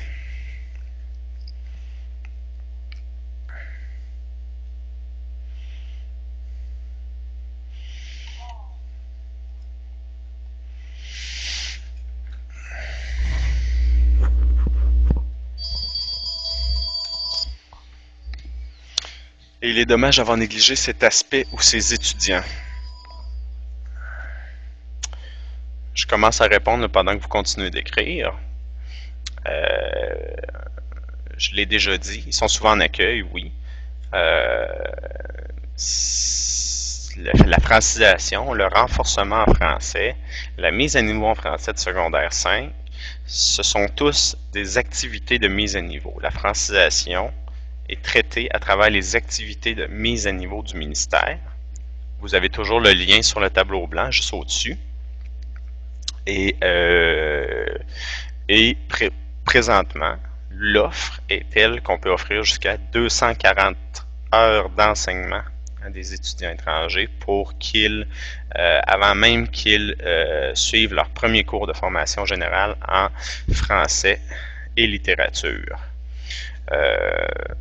Et il est dommage d'avoir négligé cet aspect ou ces étudiants. Je commence à répondre pendant que vous continuez d'écrire. Je l'ai déjà dit, ils sont souvent en accueil, oui. La francisation, le renforcement en français, la mise à niveau en français de secondaire 5, ce sont tous des activités de mise à niveau. La francisation est traitée à travers les activités de mise à niveau du ministère. Vous avez toujours le lien sur le tableau blanc, juste au-dessus. Et présentement, l'offre est telle qu'on peut offrir jusqu'à 240 heures d'enseignement à des étudiants étrangers pour qu'ils, avant même qu'ils suivent leur premier cours de formation générale en français et littérature.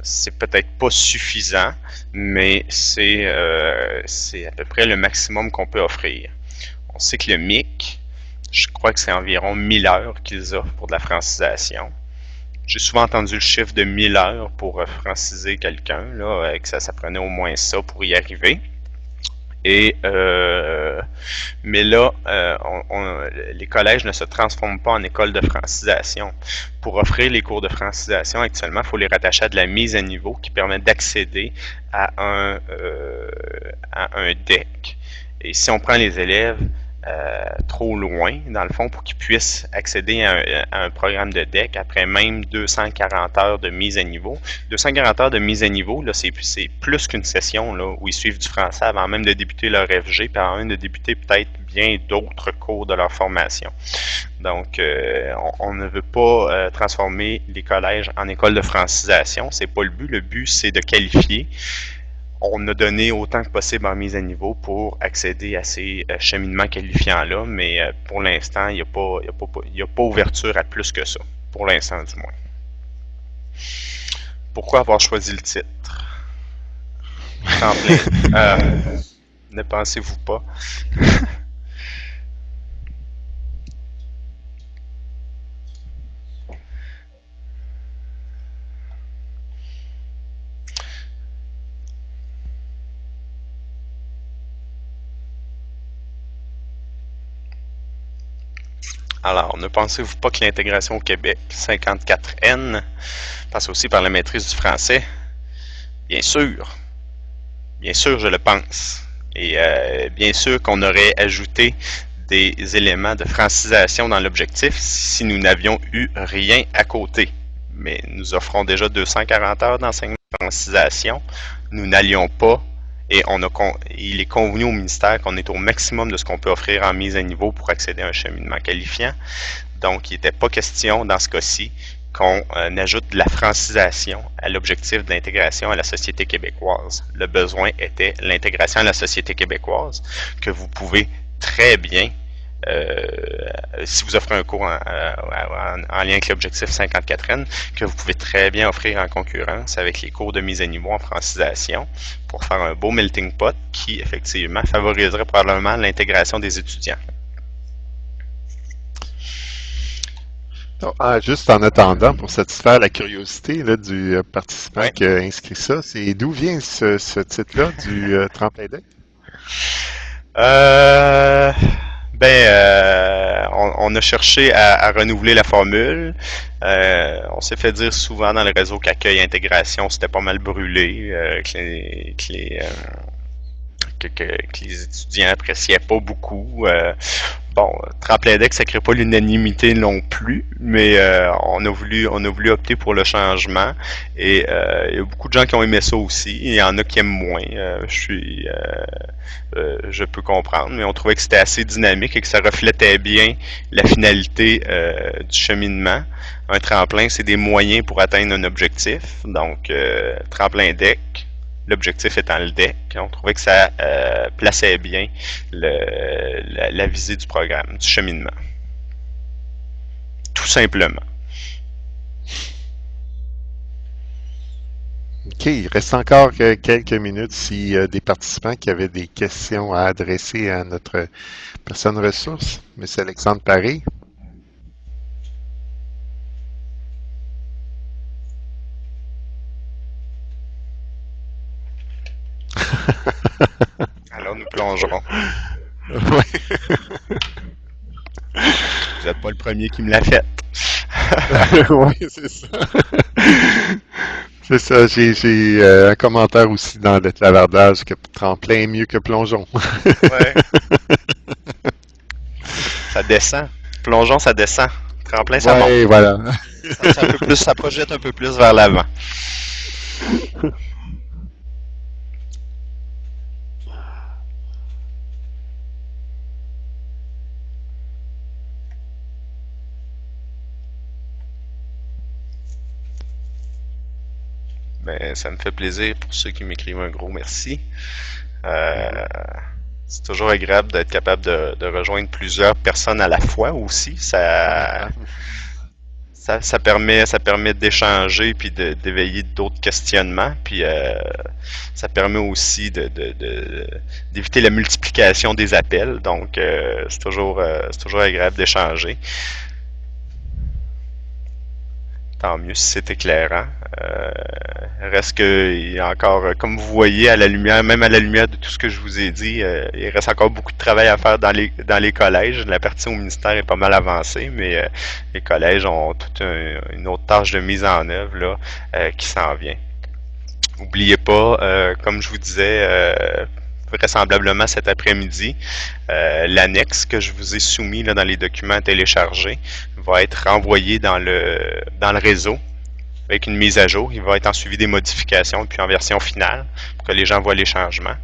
C'est peut-être pas suffisant, mais c'est à peu près le maximum qu'on peut offrir. On sait que le MIC, je crois que c'est environ 1000 heures qu'ils offrent pour de la francisation. J'ai souvent entendu le chiffre de 1000 heures pour franciser quelqu'un, là, que ça prenait au moins ça pour y arriver. Et, mais là, les collèges ne se transforment pas en école de francisation. Pour offrir les cours de francisation, actuellement, il faut les rattacher à de la mise à niveau qui permet d'accéder à un DEC. Et si on prend les élèves trop loin, dans le fond, pour qu'ils puissent accéder à un programme de DEC après même 240 heures de mise à niveau. 240 heures de mise à niveau, là, c'est plus qu'une session là, où ils suivent du français avant même de débuter leur FG, puis avant même de débuter peut-être bien d'autres cours de leur formation. Donc, on ne veut pas transformer les collèges en école de francisation, c'est pas le but. Le but, c'est de qualifier. On a donné autant que possible en mise à niveau pour accéder à ces cheminements qualifiants-là, mais pour l'instant, il n'y a pas ouverture à plus que ça. Pour l'instant, du moins. Pourquoi avoir choisi le titre? Ne pensez-vous pas? Alors, ne pensez-vous pas que l'intégration au Québec, 54N, passe aussi par la maîtrise du français? Bien sûr, je le pense. Et bien sûr qu'on aurait ajouté des éléments de francisation dans l'objectif si nous n'avions eu rien à côté. Mais nous offrons déjà 240 heures d'enseignement de francisation. Nous n'allions pas. Et il est convenu au ministère qu'on est au maximum de ce qu'on peut offrir en mise à niveau pour accéder à un cheminement qualifiant. Donc, il n'était pas question, dans ce cas-ci, qu'on ajoute de la francisation à l'objectif d'intégration à la société québécoise. Le besoin était l'intégration à la société québécoise, que vous pouvez très bien, si vous offrez un cours en lien avec l'objectif 54N, que vous pouvez très bien offrir en concurrence avec les cours de mise à niveau en francisation pour faire un beau melting pot qui, effectivement, favoriserait probablement l'intégration des étudiants. Juste en attendant, pour satisfaire la curiosité là, du participant qui a inscrit ça, c'est d'où vient ce titre-là du tremplin DEC? On a cherché à renouveler la formule. On s'est fait dire souvent dans le réseau qu'accueil intégration, c'était pas mal brûlé, que les étudiants appréciaient pas beaucoup. Tremplin DEC, ça ne crée pas l'unanimité non plus, mais on a voulu opter pour le changement. Et il y a beaucoup de gens qui ont aimé ça aussi. Il y en a qui aiment moins. Je peux comprendre, mais on trouvait que c'était assez dynamique et que ça reflétait bien la finalité du cheminement. Un tremplin, c'est des moyens pour atteindre un objectif. Donc, tremplin DEC, l'objectif étant le DEC. On trouvait que ça plaçait bien la visée du programme, du cheminement. Tout simplement. OK, il reste encore quelques minutes s'il y a des participants qui avaient des questions à adresser à notre personne ressource. M. Alexandre Paré. Alors nous plongerons. Oui. Vous n'êtes pas le premier qui me l'a fait. Oui, c'est ça. C'est ça, j'ai un commentaire aussi dans le clavardage que tremplin est mieux que plongeon. Ouais. Ça descend. Plongeon, ça descend. Tremplin, ça monte. Oui, voilà. Ça projette un peu plus vers l'avant. Ben, ça me fait plaisir pour ceux qui m'écrivent un gros merci. C'est toujours agréable d'être capable de rejoindre plusieurs personnes à la fois aussi. Ça permet d'échanger puis d'éveiller d'autres questionnements. Puis ça permet aussi d'éviter la multiplication des appels. Donc c'est toujours agréable d'échanger. Tant mieux si c'est éclairant. Reste que il y a encore, comme vous voyez, même à la lumière de tout ce que je vous ai dit, il reste encore beaucoup de travail à faire dans les collèges. La partie au ministère est pas mal avancée, mais les collèges ont toute une autre tâche de mise en œuvre là, qui s'en vient. N'oubliez pas, comme je vous disais, vraisemblablement cet après-midi, l'annexe que je vous ai soumis là, dans les documents téléchargés va être renvoyé dans le réseau avec une mise à jour. Il va être en suivi des modifications puis en version finale pour que les gens voient les changements.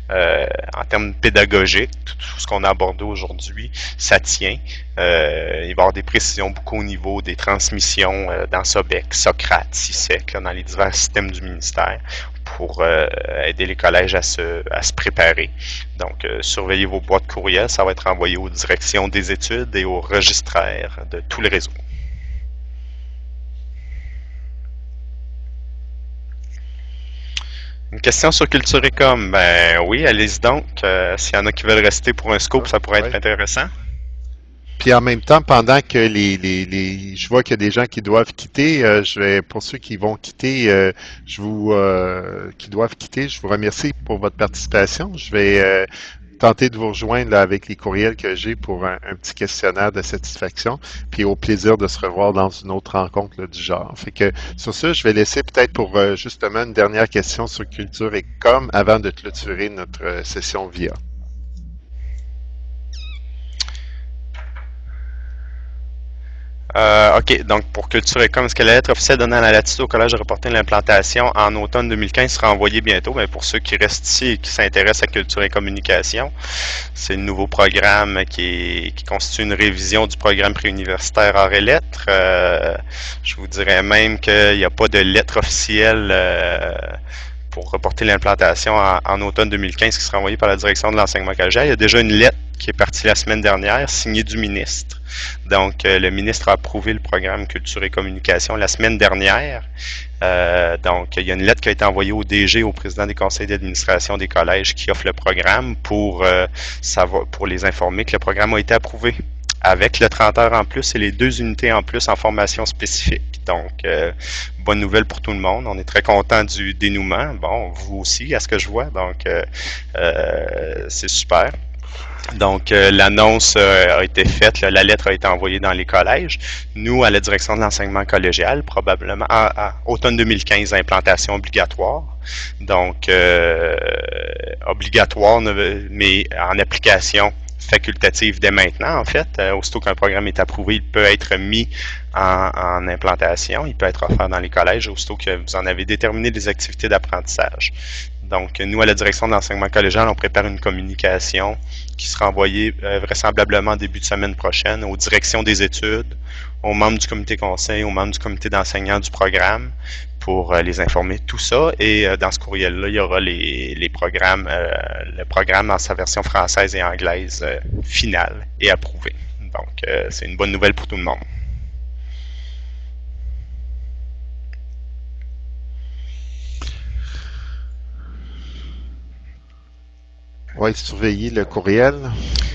En termes pédagogiques, tout ce qu'on a abordé aujourd'hui, ça tient. Il va y avoir des précisions beaucoup au niveau des transmissions dans SOBEC, Socrate, CISEC, là, dans les divers systèmes du ministère pour aider les collèges à se préparer. Donc, surveillez vos boîtes courriels. Ça va être envoyé aux directions des études et aux registraires de tout le réseau. Une question sur Culture Écom. Ben oui, allez-y donc. S'il y en a qui veulent rester pour un scoop, ça pourrait être intéressant. Puis en même temps, pendant que je vois qu'il y a des gens qui doivent quitter, pour ceux qui vont quitter, je vous remercie pour votre participation. Je vais tenter de vous rejoindre là, avec les courriels que j'ai pour un petit questionnaire de satisfaction, puis au plaisir de se revoir dans une autre rencontre là, du genre. Fait que sur ça, je vais laisser peut-être pour justement une dernière question sur Culture Écom avant de clôturer notre session VIA. OK, donc pour Culture Écom, est-ce que la lettre officielle donnant la latitude au collège de reporter l'implantation en automne 2015 sera envoyée bientôt? Bien, pour ceux qui restent ici et qui s'intéressent à Culture et Communication, c'est le nouveau programme qui constitue une révision du programme préuniversitaire arts et lettres. Je vous dirais même qu'il n'y a pas de lettre officielle pour reporter l'implantation en automne 2015 qui sera envoyée par la direction de l'enseignement collégial. Il y a déjà une lettre qui est partie la semaine dernière, signée du ministre. Donc, le ministre a approuvé le programme Culture et Communication la semaine dernière. Donc, il y a une lettre qui a été envoyée au DG, au président des conseils d'administration des collèges qui offre le programme pour les informer que le programme a été approuvé avec le 30 heures en plus et les 2 unités en plus en formation spécifique. Donc, bonne nouvelle pour tout le monde. On est très content du dénouement. Bon, vous aussi, à ce que je vois. Donc, c'est super. Donc, l'annonce a été faite, la lettre a été envoyée dans les collèges. Nous, à la direction de l'enseignement collégial, probablement à automne 2015, implantation obligatoire. Donc, obligatoire, mais en application facultative dès maintenant, en fait. Aussitôt qu'un programme est approuvé, il peut être mis en implantation, il peut être offert dans les collèges, aussitôt que vous en avez déterminé les activités d'apprentissage. Donc, nous, à la direction de l'enseignement collégial, on prépare une communication qui sera envoyée vraisemblablement en début de semaine prochaine aux directions des études, aux membres du comité conseil, aux membres du comité d'enseignants du programme pour les informer de tout ça. Et dans ce courriel-là, il y aura les programmes, le programme dans sa version française et anglaise finale et approuvé. Donc, c'est une bonne nouvelle pour tout le monde. Oui, surveiller le courriel.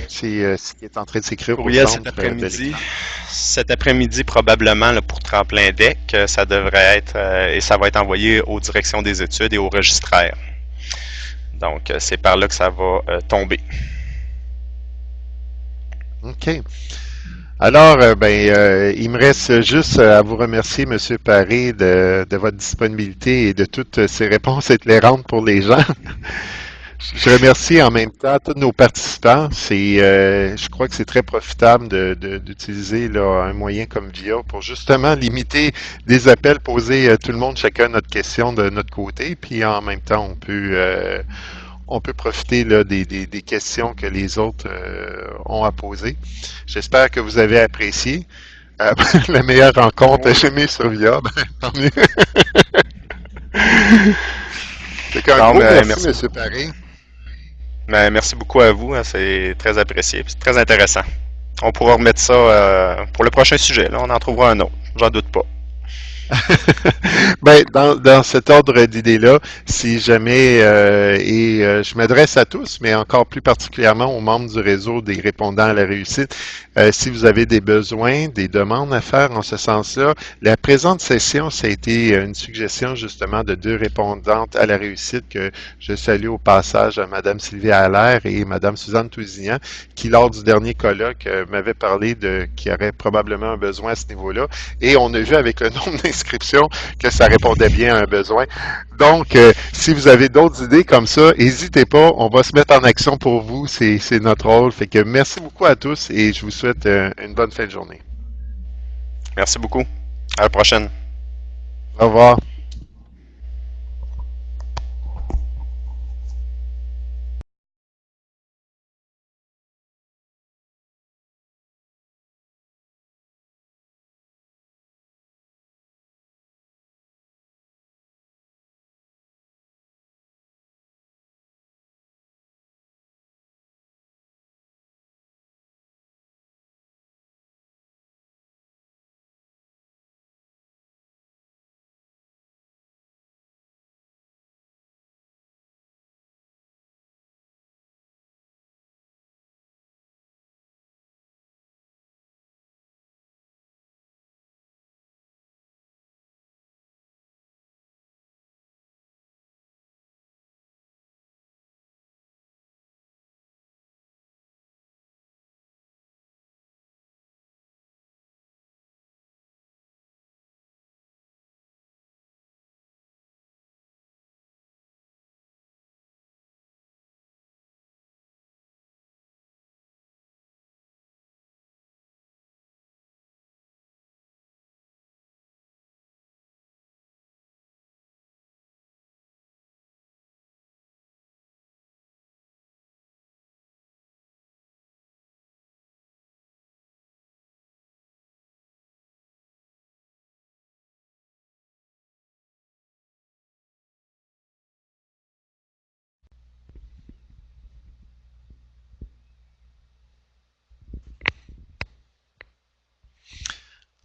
C'est ce qui est en train de s'écrire au Courriel centre cet après-midi. de l'écran. Cet après-midi, probablement, là, pour Tremplin DEC, ça devrait être, et ça va être envoyé aux directions des études et aux registraires. Donc, c'est par là que ça va tomber. OK. Alors, il me reste juste à vous remercier, M. Paré, de votre disponibilité et de toutes ces réponses éclairantes pour les gens. Je remercie en même temps tous nos participants. Je crois que c'est très profitable d'utiliser là, un moyen comme VIA pour justement limiter des appels, poser tout le monde chacun notre question de notre côté, puis en même temps on peut profiter là, des questions que les autres ont à poser. J'espère que vous avez apprécié. La meilleure rencontre jamais sur VIA. Tant mieux. C'est un gros merci, M. Paré. Ben, merci beaucoup à vous, hein, c'est très apprécié, c'est très intéressant. On pourra remettre ça pour le prochain sujet, là, on en trouvera un autre, j'en doute pas. Ben, dans cet ordre d'idées-là, si jamais, je m'adresse à tous, mais encore plus particulièrement aux membres du réseau des répondants à la réussite, si vous avez des besoins, des demandes à faire en ce sens-là, la présente session, ça a été une suggestion justement de 2 répondantes à la réussite que je salue au passage à Mme Sylvie Allaire et Mme Suzanne Tousignan, qui lors du dernier colloque m'avaient parlé qu'il y aurait probablement un besoin à ce niveau-là. Et on a vu avec le nombre d'inscriptions que ça répondait bien à un besoin. Donc, si vous avez d'autres idées comme ça, n'hésitez pas, on va se mettre en action pour vous, c'est notre rôle. Fait que merci beaucoup à tous et je vous souhaite une bonne fin de journée. Merci beaucoup. À la prochaine. Au revoir.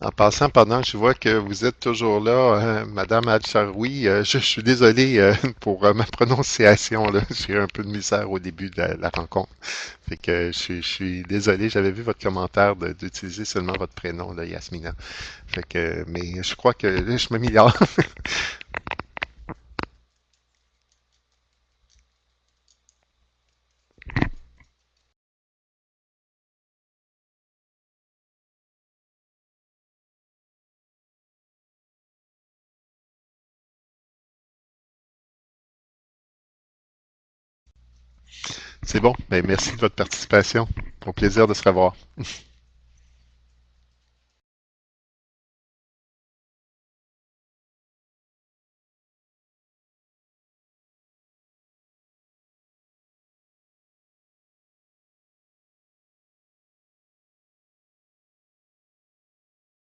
En passant, pendant que je vois que vous êtes toujours là, Madame Al-Charoui, je suis désolé pour ma prononciation, là. J'ai eu un peu de misère au début de la rencontre. Fait que je suis désolé, j'avais vu votre commentaire d'utiliser seulement votre prénom, là, Yasmina. Fait que, mais je crois que là, je m'améliore. C'est bon. Ben, merci de votre participation. Au plaisir de se revoir.